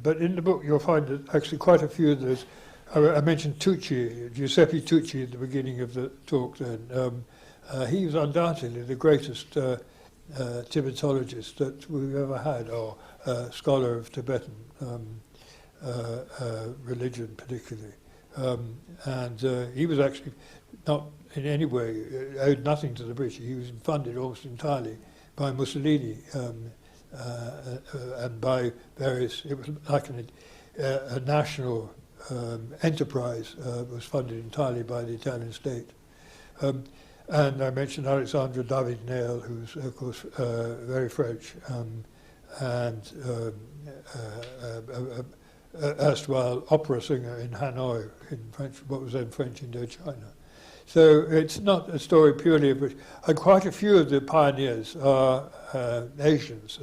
But in the book you'll find that actually quite a few of those, I mentioned Giuseppe Tucci at the beginning of the talk then. He was undoubtedly the greatest Tibetologist that we've ever had, or scholar of Tibetan religion particularly. And he was actually not in any way owed nothing to the British. He was funded almost entirely by Mussolini and by various, it was like a national enterprise, was funded entirely by the Italian state. And I mentioned Alexandre David Neil, who's of course very French, and erstwhile opera singer in Hanoi, in French, what was then French Indochina. So it's not a story purely of British. Quite a few of the pioneers are Asians.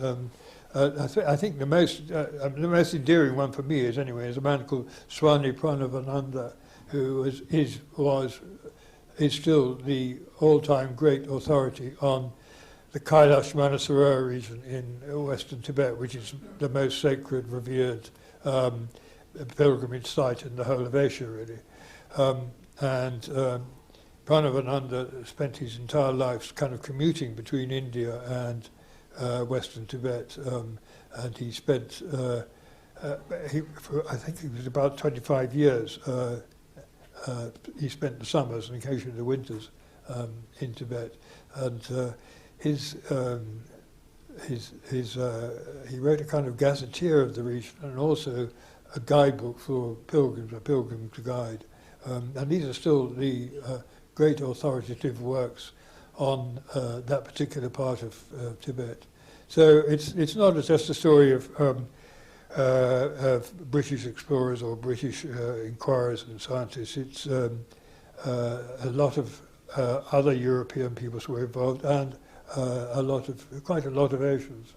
I think the most endearing one for me is a man called Swami Pranavananda, who is still the all-time great authority on the Kailash Manasarora region in western Tibet, which is the most sacred, revered pilgrimage site in the whole of Asia, really. And Pranavananda spent his entire life kind of commuting between India and western Tibet, and he spent, I think it was about 25 years, he spent the summers and occasionally the winters in Tibet, and he wrote a kind of gazetteer of the region and also a guidebook for pilgrims, a pilgrim's guide, and these are still the great authoritative works on that particular part of Tibet. So it's not just a story of British explorers or British inquirers and scientists. It's a lot of other European peoples were involved, and quite a lot of Asians.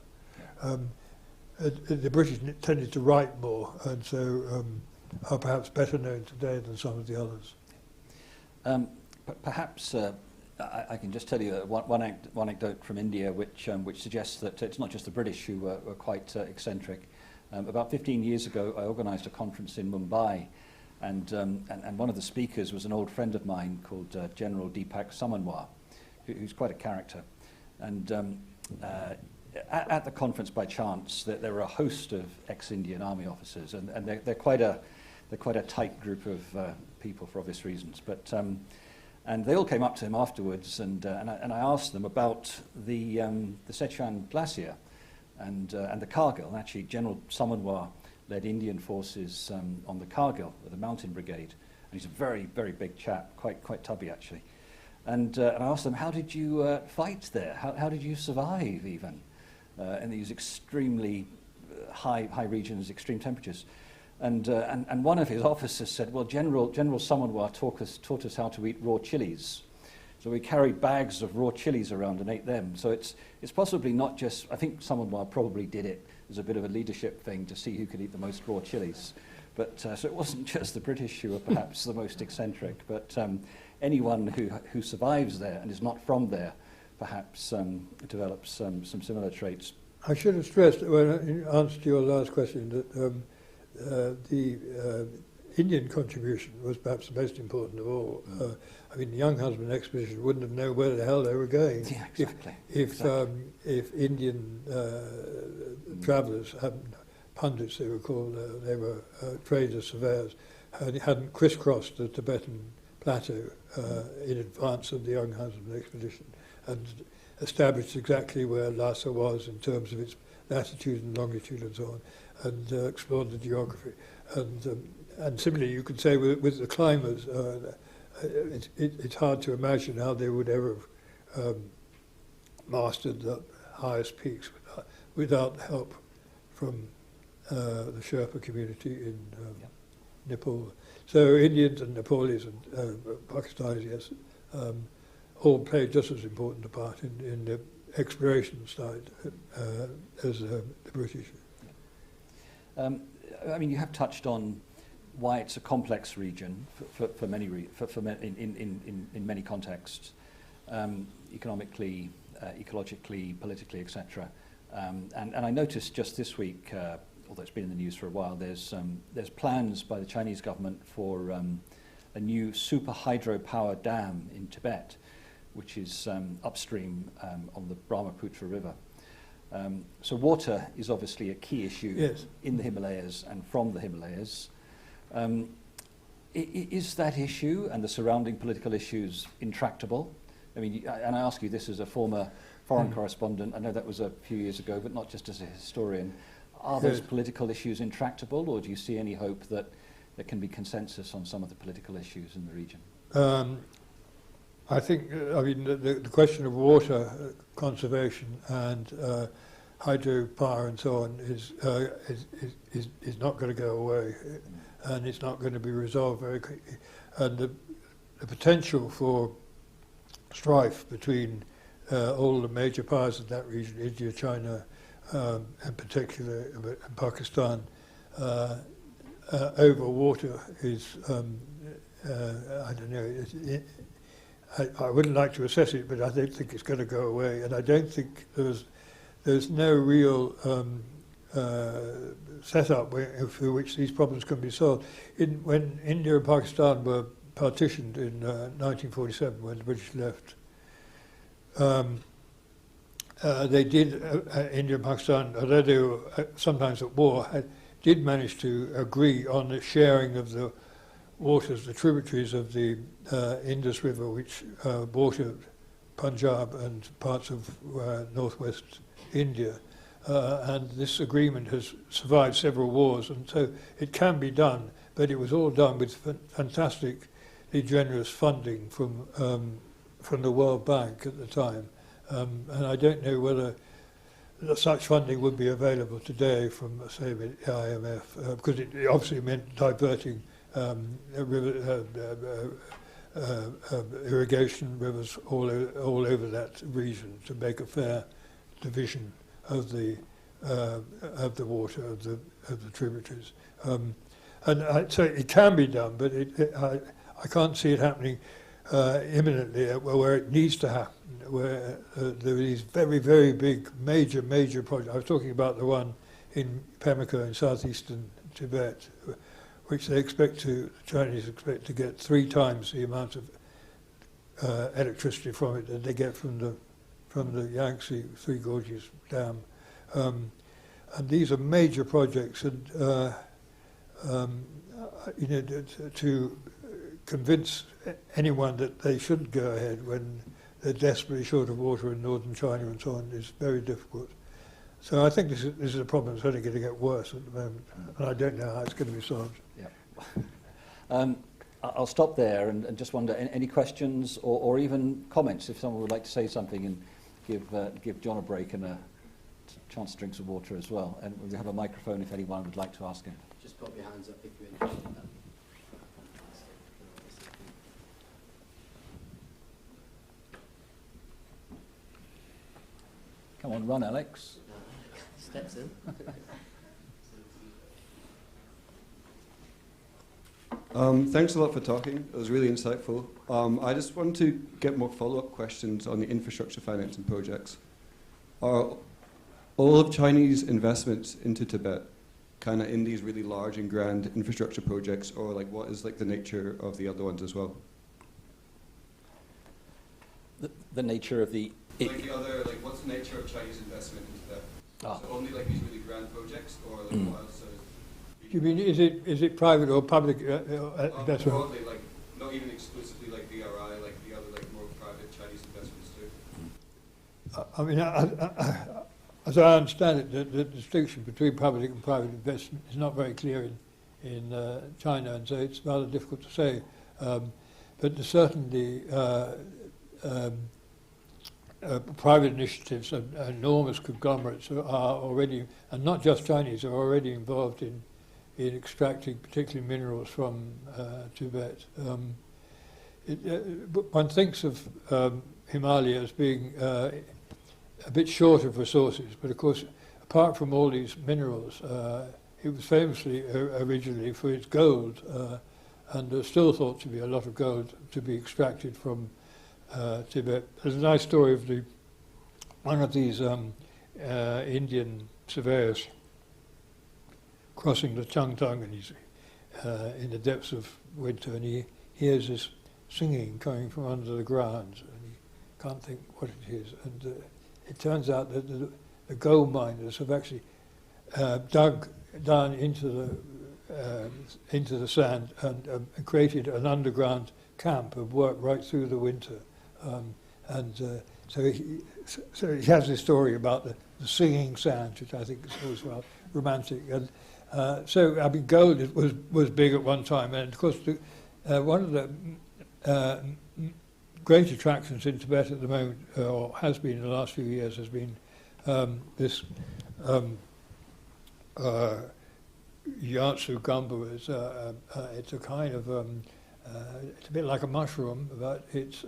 The British tended to write more, and so are perhaps better known today than some of the others. Perhaps I can just tell you one anecdote from India which suggests that it's not just the British who were quite eccentric. About 15 years ago, I organised a conference in Mumbai, And one of the speakers was an old friend of mine called General Deepak Samanwar, who's quite a character. And at the conference, by chance, there were a host of ex-Indian army officers, and they're quite a tight group of people for obvious reasons. But and they all came up to him afterwards, and I asked them about the Sichuan Glacier and the Kargil. And actually, General Samanwar led Indian forces on the Kargil with a mountain brigade, and he's a very, very big chap, quite tubby actually. And I asked them, how did you fight there? How did you survive even in these extremely high regions, extreme temperatures? And one of his officers said, well, General Samanwar taught us how to eat raw chilies. So we carried bags of raw chilies around and ate them. So it's possibly not just, I think Samanwar probably did it as a bit of a leadership thing to see who could eat the most raw chilies. But so it wasn't just the British who were perhaps the most eccentric, but anyone who survives there and is not from there perhaps develops some similar traits. I should have stressed, in answer to your last question, that the Indian contribution was perhaps the most important of all. I mean, the Young Husband expedition wouldn't have known where the hell they were going. Yeah, exactly. If Indian travellers, pundits they were called, they were traders, surveyors, hadn't crisscrossed the Tibetan plateau in advance of the Young Husband expedition and established exactly where Lhasa was in terms of its latitude and longitude and so on, and explored the geography. And similarly, you could say with the climbers, it's hard to imagine how they would ever have mastered the highest peaks without help from the Sherpa community in Nepal. So Indians and Nepalis and Pakistanis, yes, all played just as important a part in the exploration side as the British. I mean, you have touched on why it's a complex region for many in many contexts, economically, ecologically, politically, etc. And I noticed just this week, although it's been in the news for a while, there's plans by the Chinese government for a new super hydropower dam in Tibet, which is upstream on the Brahmaputra River. So water is obviously a key issue Yes. in the Himalayas and from the Himalayas. Is that issue and the surrounding political issues intractable? I mean, and I ask you this as a former foreign correspondent. I know that was a few years ago, but not just as a historian. Are those political issues intractable, or do you see any hope that there can be consensus on some of the political issues in the region? I think, I mean, the question of water conservation and hydropower and so on is not going to go away, and it's not going to be resolved very quickly. And the potential for strife between all the major powers in that region, India, China, in particular, and Pakistan, over water is, I don't know, I wouldn't like to assess it, but I don't think it's going to go away, and I don't think there's no real setup for which these problems can be solved. When India and Pakistan were partitioned in 1947, when the British left, they did, India and Pakistan, although they were sometimes at war, did manage to agree on the sharing of the waters, the tributaries of the Indus River, which watered Punjab and parts of northwest India. And this agreement has survived several wars, and so it can be done, but it was all done with fantastically generous funding from the World Bank at the time. And I don't know whether such funding would be available today from, say, the IMF, because it obviously meant diverting irrigation rivers all over that region to make a fair division of the water of the tributaries, and so it can be done, but I can't see it happening imminently where it needs to happen. Where there are these very, very big, major projects. I was talking about the one in Pemmica in southeastern Tibet, which the Chinese expect to get 3 times the amount of electricity from it that they get from the Yangtze Three Gorges Dam. And these are major projects, and to convince anyone that they shouldn't go ahead when they're desperately short of water in northern China and so on is very difficult. So I think this is a problem that's only going to get worse at the moment, and I don't know how it's going to be solved. Yeah. I'll stop there and just wonder, any questions or even comments, if someone would like to say something, and give John a break and a chance to drink some water as well. And we have a microphone if anyone would like to ask him. Just put your hands up if you're interested in that. Come on, run, Alex. Steps in. Thanks a lot for talking. It was really insightful. I just wanted to get more follow-up questions on the infrastructure financing projects. Are all of Chinese investments into Tibet kind of in these really large and grand infrastructure projects, or like what is like the nature of the other ones as well? The nature of the... Like the other, like what's the nature of Chinese investment into Tibet? Ah. So only like these really grand projects, or like what else? You mean is it private or public investment? Broadly, like not even exclusively like BRI, like the other like more private Chinese investments too. I mean, as I understand it, the distinction between public and private investment is not very clear in China, and so it's rather difficult to say. But there's certainly private initiatives and enormous conglomerates are already, and not just Chinese, are already involved in extracting particularly minerals from Tibet. One thinks of Himalaya as being a bit short of resources, but of course, apart from all these minerals, it was famously originally for its gold, and there's still thought to be a lot of gold to be extracted from Tibet. There's a nice story of one of these Indian surveyors crossing the Changtang, and he's in the depths of winter, and he hears this singing coming from under the ground, and he can't think what it is. And it turns out that the gold miners have actually dug down into the sand and created an underground camp and worked right through the winter. So he has this story about the singing sand, which I think is always rather romantic. And so I mean, gold was big at one time, and of course one of the great attractions in Tibet at the moment, or has been in the last few years, has been this Yatsu gumbo. It's a kind of it's a bit like a mushroom, but it's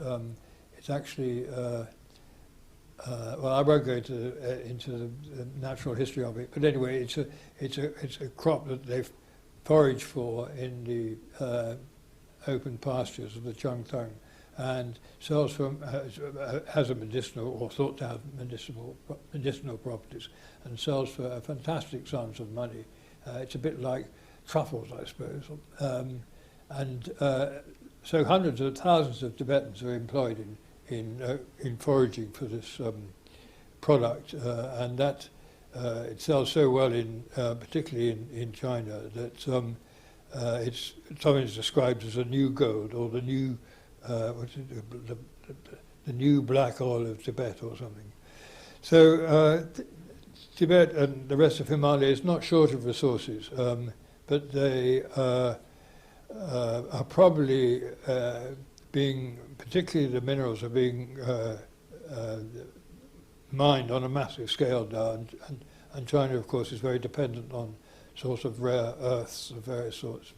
actually well, I won't go into the natural history of it, but anyway, it's a crop that they've foraged for in the open pastures of the Changtang, and sells has a medicinal, or thought to have medicinal properties, and sells for fantastic sums of money. It's a bit like truffles, I suppose, so hundreds of thousands of Tibetans are employed in foraging for this product, and that it sells so well particularly in China, that it's sometimes described as a new gold, or the new the new black oil of Tibet or something. So Tibet and the rest of Himalaya is not short of resources, but they are probably particularly the minerals are being mined on a massive scale now, and China, of course, is very dependent on sorts of rare earths of various sorts.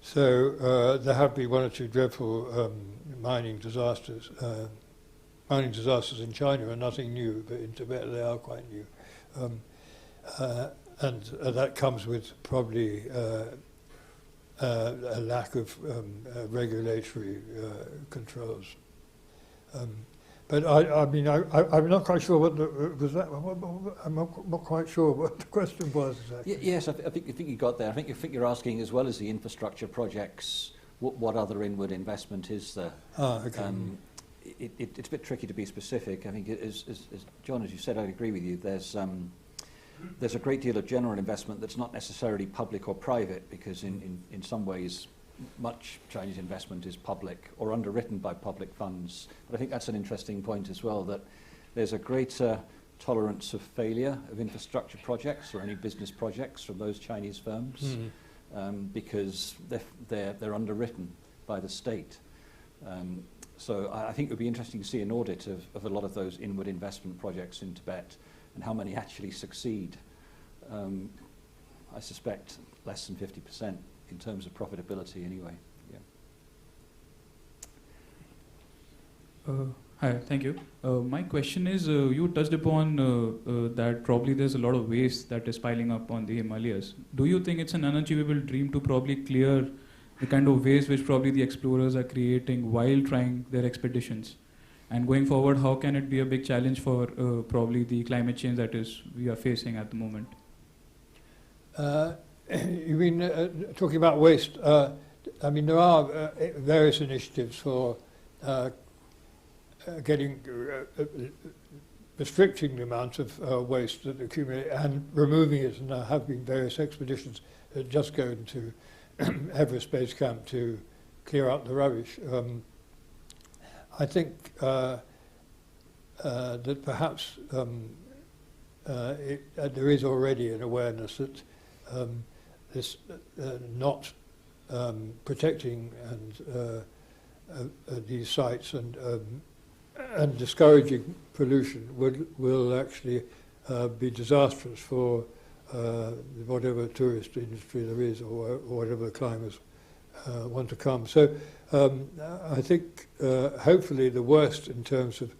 So there have been one or two dreadful mining disasters. Mining disasters in China are nothing new, but in Tibet they are quite new. And that comes with probably a lack of regulatory controls. But I'm not quite sure what was that. I'm not quite sure what the question was exactly. Yes, I think you got there. I think you're asking, as well as the infrastructure projects, what other inward investment is there? Okay. It's a bit tricky to be specific. I think, as John, as you said, I agree with you. There's a great deal of general investment that's not necessarily public or private, because in some ways much Chinese investment is public or underwritten by public funds. But I think that's an interesting point as well, that there's a greater tolerance of failure of infrastructure projects or any business projects from those Chinese firms, because they're underwritten by the state. So I think it would be interesting to see an audit of a lot of those inward investment projects in Tibet and how many actually succeed. I suspect less than 50%. In terms of profitability, anyway. Yeah. Hi, thank you. My question is, you touched upon that probably there's a lot of waste that is piling up on the Himalayas. Do you think it's an unachievable dream to probably clear the kind of waste which probably the explorers are creating while trying their expeditions? And going forward, how can it be a big challenge for probably the climate change that we are facing at the moment? You mean talking about waste? I mean, there are various initiatives for restricting the amount of waste that accumulates and removing it, and there have been various expeditions that just go into Everest Base Camp to clear out the rubbish. I think that perhaps there is already an awareness that this not protecting these sites and discouraging pollution will actually be disastrous for whatever tourist industry there is, or whatever the climbers want to come. So I think hopefully the worst in terms of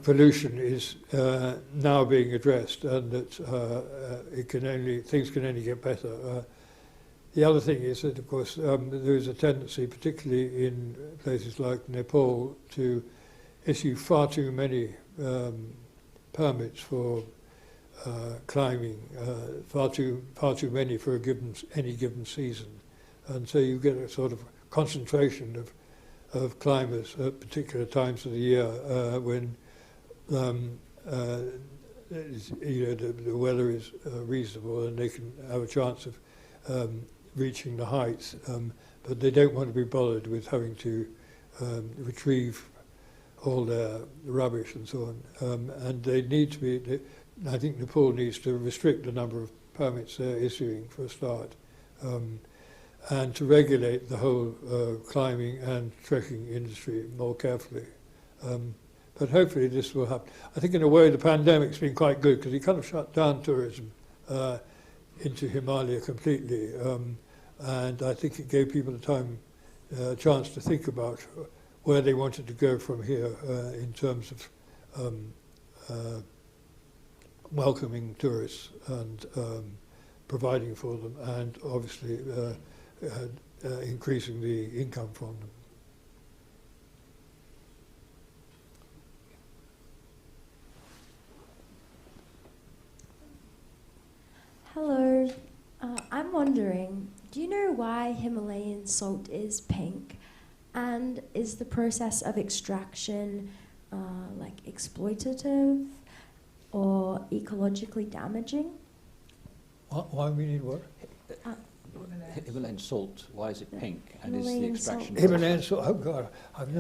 pollution is now being addressed, and that things can only get better. The other thing is that, of course, there is a tendency, particularly in places like Nepal, to issue far too many permits for climbing, far too many for any given season, and so you get a sort of concentration of climbers at particular times of the year when the weather is reasonable and they can have a chance of reaching the heights, but they don't want to be bothered with having to retrieve all their rubbish and so on. And they need to be, I think Nepal needs to restrict the number of permits they're issuing for a start, and to regulate the whole climbing and trekking industry more carefully. But hopefully this will happen. I think in a way the pandemic's been quite good, because it kind of shut down tourism into Himalaya completely, and I think it gave people a chance to think about where they wanted to go from here in terms of welcoming tourists and providing for them, and obviously increasing the income from them. Hello, I'm wondering, do you know why Himalayan salt is pink? And is the process of extraction like exploitative or ecologically damaging? Why we need what? Himalayan salt, why is it pink? And Himalayan is the extraction... Himalayan salt, oh God, I've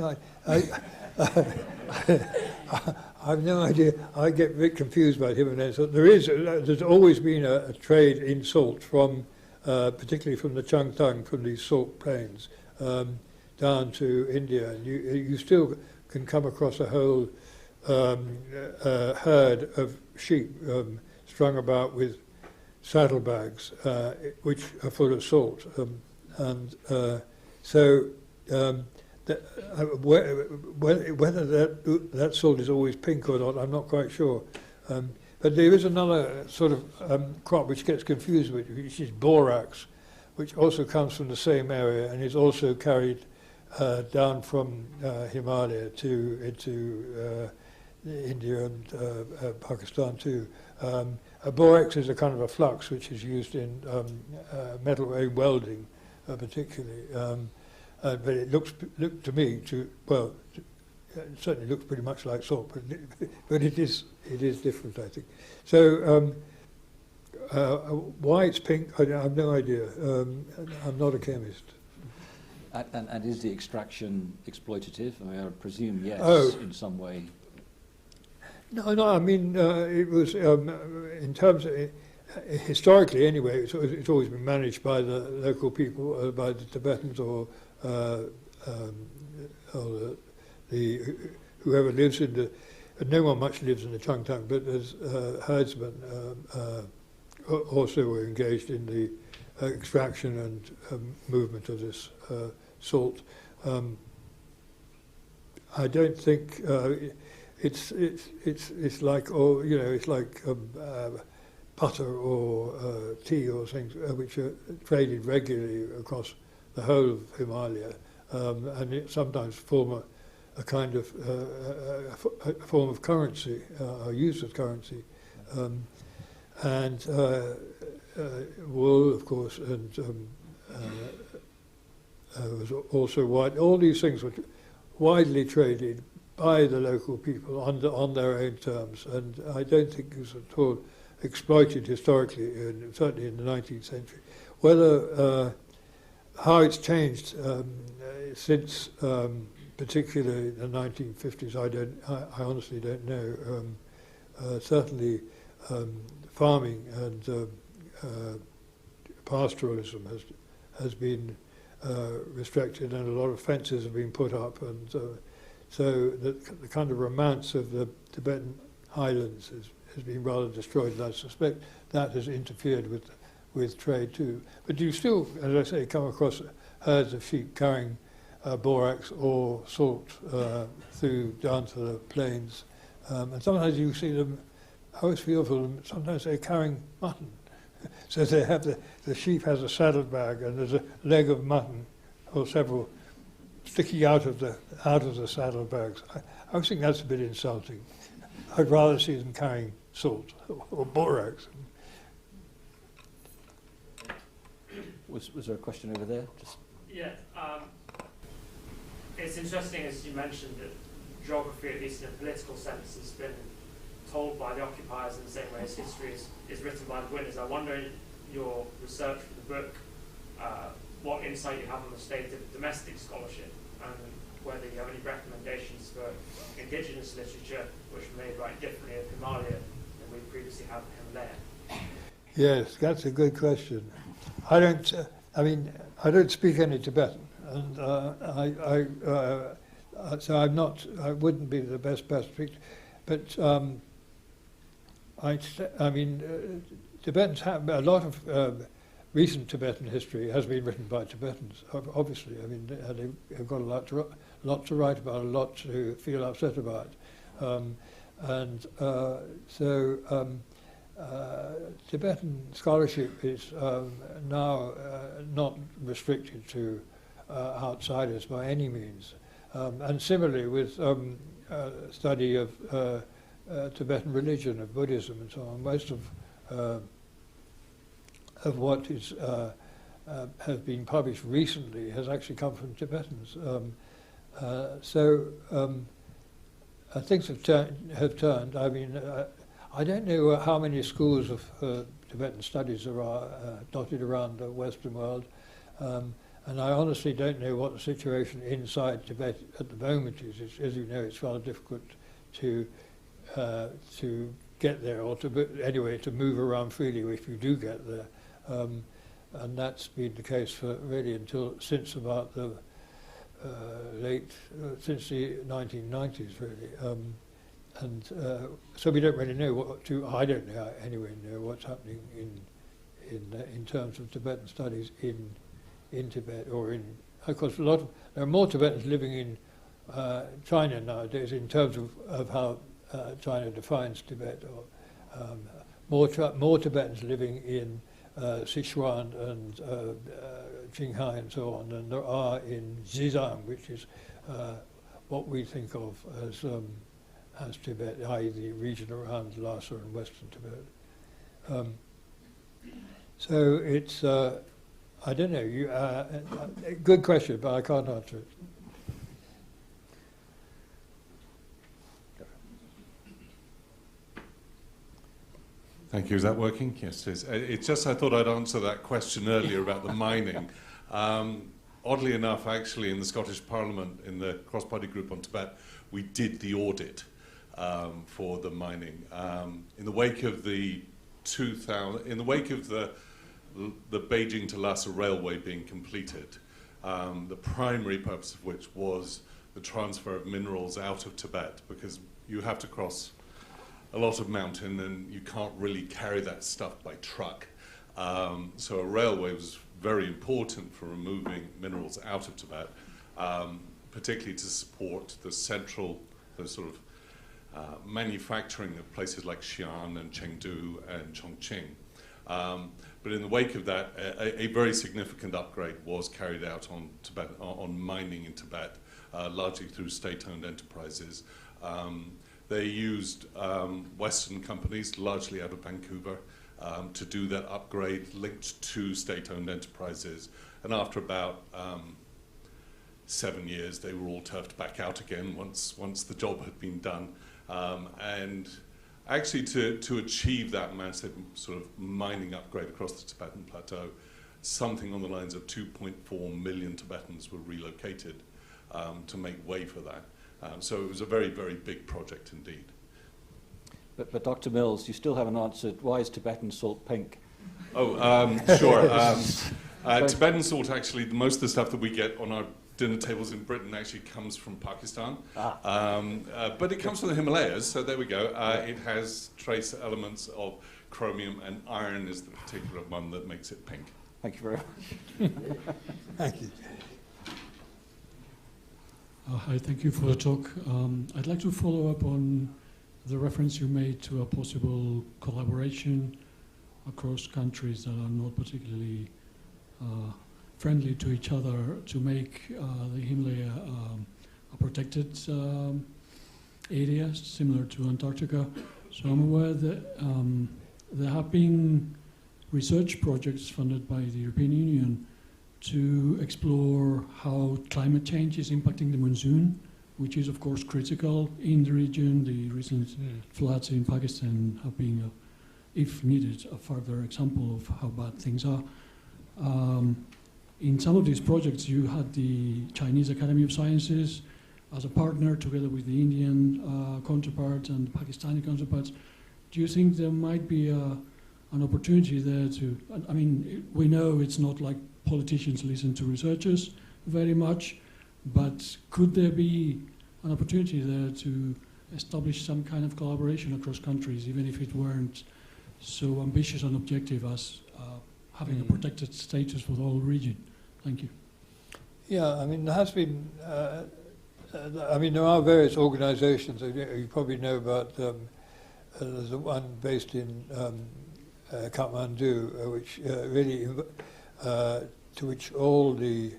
no idea. I get a bit confused about Himalayan salt. There's always been a trade in salt from, particularly from the Changtang, from these salt plains, down to India. And you still can come across a whole herd of sheep strung about with saddlebags, which are full of salt. Whether that salt is always pink or not, I'm not quite sure. But there is another sort of crop which gets confused with, which is borax, which also comes from the same area and is also carried down from Himalaya into India and Pakistan too. Borax is a kind of a flux which is used in metal welding, particularly. But it looked to me it certainly looks pretty much like salt, but it is different, I think. So why it's pink, I have no idea. I'm not a chemist. And is the extraction exploitative? I mean, I presume yes, in some way. No. I mean, it was in terms of historically anyway. It's always been managed by the local people, by the Tibetans or whoever lives in the. No one much lives in the Changtang, but there's herdsmen also were engaged in the extraction and movement of this salt. I don't think it's like it's like butter or tea or things which are traded regularly across the whole of Himalaya, and it sometimes form a kind of a form of currency, or use of currency, and wool, of course, and was also wide. All these things were widely traded by the local people on their own terms, and I don't think it was at all exploited historically, certainly in the 19th century. Whether how it's changed since particularly the 1950s, I honestly don't know. Certainly, farming and pastoralism has been restricted, and a lot of fences have been put up, and so the kind of romance of the Tibetan highlands has been rather destroyed. And I suspect that has interfered with trade too. But you still, as I say, come across herds of sheep carrying borax or salt through down to the plains, and sometimes you see them. I always feel for them. Sometimes they're carrying mutton, so they have the sheep has a saddlebag and there's a leg of mutton or several sticking out of the saddlebags. I always think that's a bit insulting. I'd rather see them carrying salt or borax. Was there a question over there? Just yeah. It's interesting, as you mentioned, that geography, at least in a political sense, has been told by the occupiers in the same way as history is written by the winners. I wonder, in your research for the book, what insight you have on the state of domestic scholarship, and whether you have any recommendations for indigenous literature which may write differently of Himalaya than we previously have in Himalaya. Yes, that's a good question. I don't speak any Tibetan, and so I wouldn't be the best to speak. But Tibetans have a lot of recent Tibetan history has been written by Tibetans. Obviously, I mean they've got a lot to write about, a lot to feel upset about, Tibetan scholarship is now not restricted to outsiders by any means, and similarly with study of Tibetan religion, of Buddhism, and so on. Most of what is has been published recently has actually come from Tibetans. Things have turned. I mean, I don't know how many schools of Tibetan studies there are dotted around the Western world, and I honestly don't know what the situation inside Tibet at the moment is. As you know, it's rather difficult to get there, or to move around freely if you do get there, and that's been the case for really since about the since the 1990s, really. So we don't really know I don't know anyway know what's happening in terms of Tibetan studies in Tibet, or of course there are more Tibetans living in China nowadays in terms of how China defines Tibet, or more Tibetans living in Sichuan and Qinghai and so on, and there are in Xizang, which is what we think of as Tibet, i.e. the region around Lhasa and western Tibet. So it's, I don't know, good question, but I can't answer it. Thank you. Is that working? Yes, it is. It's just I thought I'd answer that question earlier about the mining. Oddly enough, actually, in the Scottish Parliament, in the cross-party group on Tibet, we did the audit for the mining. In the wake of the Beijing to Lhasa railway being completed, the primary purpose of which was the transfer of minerals out of Tibet, because you have to cross a lot of mountain and you can't really carry that stuff by truck. So a railway was very important for removing minerals out of Tibet, particularly to support the sort of manufacturing of places like Xi'an and Chengdu and Chongqing. But in the wake of that, a very significant upgrade was carried out on Tibet, on mining in Tibet, largely through state-owned enterprises. They used Western companies, largely out of Vancouver, to do that upgrade linked to state-owned enterprises. And after about 7 years, they were all turfed back out again once the job had been done. And actually to achieve that massive sort of mining upgrade across the Tibetan plateau, something on the lines of 2.4 million Tibetans were relocated to make way for that. So it was a very, very big project indeed. But Dr. Mills, you still haven't answered, why is Tibetan salt pink? Oh, sure. Tibetan salt, actually, most of the stuff that we get on our dinner tables in Britain actually comes from Pakistan. But it comes from the Himalayas, so there we go. It has trace elements of chromium, and iron is the particular one that makes it pink. Thank you very much. Thank you. Hi, thank you for the talk. I'd like to follow up on the reference you made to a possible collaboration across countries that are not particularly friendly to each other to make the Himalaya a protected area similar to Antarctica. So I'm aware that there have been research projects funded by the European Union to explore how climate change is impacting the monsoon, which is of course critical in the region. The recent floods in Pakistan have been, if needed, a further example of how bad things are. In some of these projects, you had the Chinese Academy of Sciences as a partner together with the Indian counterparts and Pakistani counterparts. Do you think there might be an opportunity there to, I mean, we know it's not like politicians listen to researchers very much, but could there be an opportunity there to establish some kind of collaboration across countries, even if it weren't so ambitious an objective as having a protected status for the whole region? Thank you. Yeah, I mean, there has been, I mean, there are various organizations, you probably know about, there's one based in Kathmandu, which really, to which all the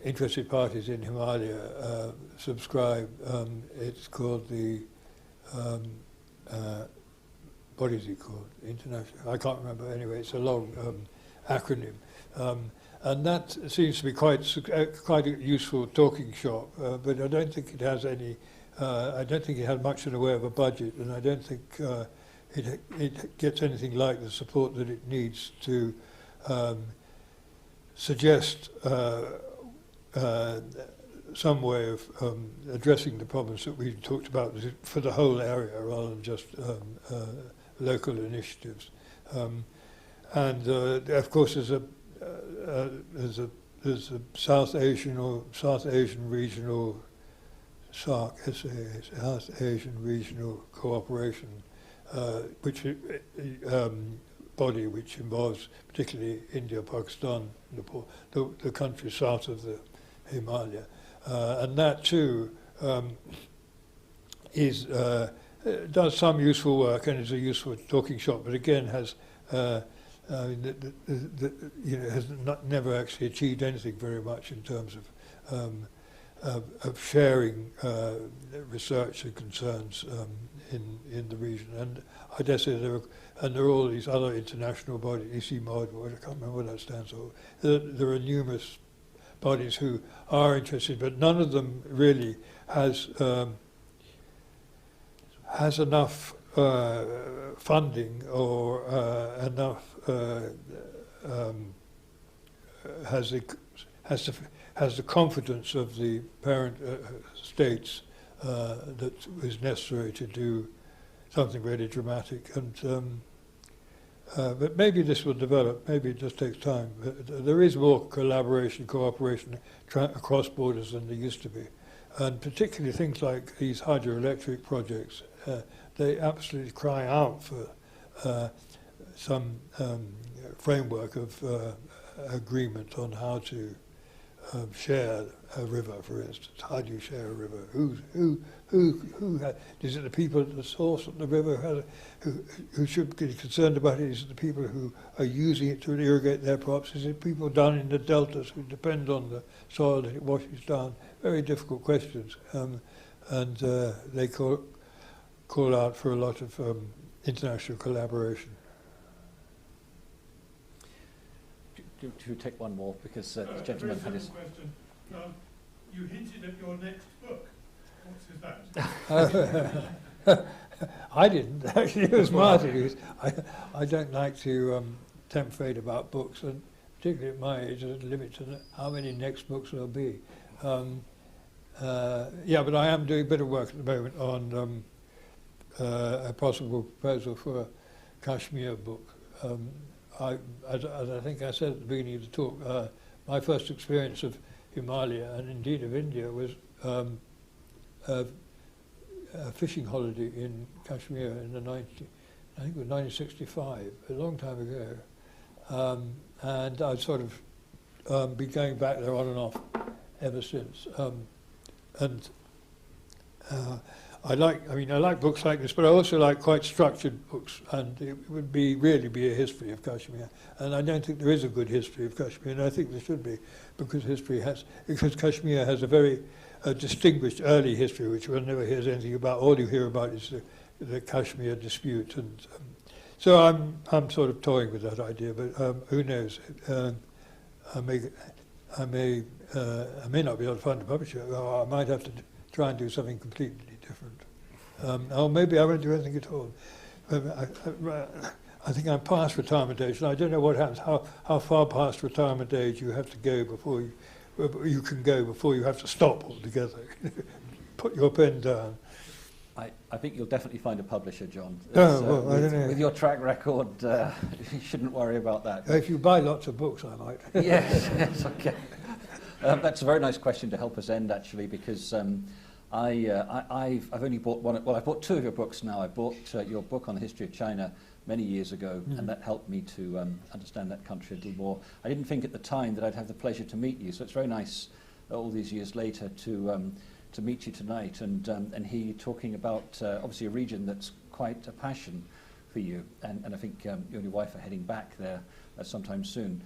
interested parties in Himalaya subscribe. It's called the, what is it called? International, I can't remember anyway, it's a long acronym. And that seems to be quite a useful talking shop, but I don't think it has any, I don't think it has much in the way of a budget, and I don't think it gets anything like the support that it needs to suggest some way of addressing the problems that we talked about for the whole area rather than just local initiatives. And of course, there's a South Asian regional SARC, South Asian Regional Cooperation, which body which involves particularly India, Pakistan, Nepal, the countries south of the Himalaya, and that too does some useful work and is a useful talking shop, but again has has never actually achieved anything very much in terms of sharing research and concerns in the region. And I dare say there are all these other international bodies, ECMOD, I can't remember what that stands for. There are numerous bodies who are interested, but none of them really has enough funding or enough has the confidence of the parent states that is necessary to do something really dramatic. And but maybe this will develop. Maybe it just takes time. But there is more collaboration, cooperation across borders than there used to be, and particularly things like these hydroelectric projects. They absolutely cry out for some framework of agreement on how to share a river, for instance. How do you share a river? Is it the people at the source of the river who should be concerned about it? Is it the people who are using it to irrigate their crops? Is it people down in the deltas who depend on the soil that it washes down? Very difficult questions, and they call out for a lot of international collaboration. Do you take one more, because the gentleman had his... question. You hinted at your next book. What's that? I didn't, actually. It was Martin. I don't like to tempt fate about books, and particularly at my age, there's a limit to how many next books there'll be. Yeah, but I am doing a bit of work at the moment on a possible proposal for a Kashmir book. As I think I said at the beginning of the talk, my first experience of Himalaya, and indeed of India, was a fishing holiday in Kashmir in I think it was 1965, a long time ago. And I've sort of been going back there on and off ever since. I like books like this, but I also like quite structured books, and it would really be a history of Kashmir. And I don't think there is a good history of Kashmir, and I think there should be, because Kashmir has a very distinguished early history, which one never hears anything about. All you hear about is the Kashmir dispute, and so I'm sort of toying with that idea, but who knows? I may not be able to find a publisher, or I might have to try and do something completely different. Or maybe I won't do anything at all. I think I'm past retirement age, and I don't know what happens, how far past retirement age you have to go before you can go before you have to stop altogether. Put your pen down. I think you'll definitely find a publisher, John. Oh, well, I don't know. With your track record, you shouldn't worry about that. If you buy lots of books, I might. Yes, okay. That's a very nice question to help us end, actually, because I've only bought one. Well, I bought two of your books now. I bought your book on the history of China many years ago, and that helped me to understand that country a little more. I didn't think at the time that I'd have the pleasure to meet you, so it's very nice all these years later to meet you tonight and hear you talking about obviously a region that's quite a passion for you, and I think you and your wife are heading back there sometime soon.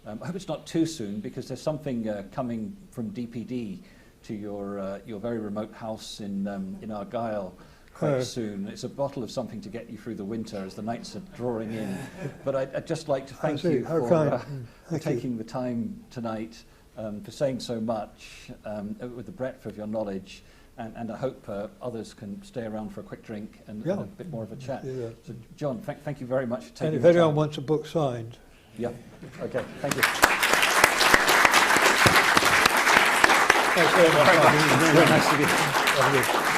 I hope it's not too soon, because there's something coming from DPD to your very remote house in Argyll quite soon. It's a bottle of something to get you through the winter as the nights are drawing in. But I'd just like to thank you for taking the time tonight, for saying so much with the breadth of your knowledge. And I hope others can stay around for a quick drink and a bit more of a chat. Yeah. So, John, thank you very much for taking the time. And if anyone wants a book signed. Yeah, okay, thank you. Thanks very much. Very nice to be here.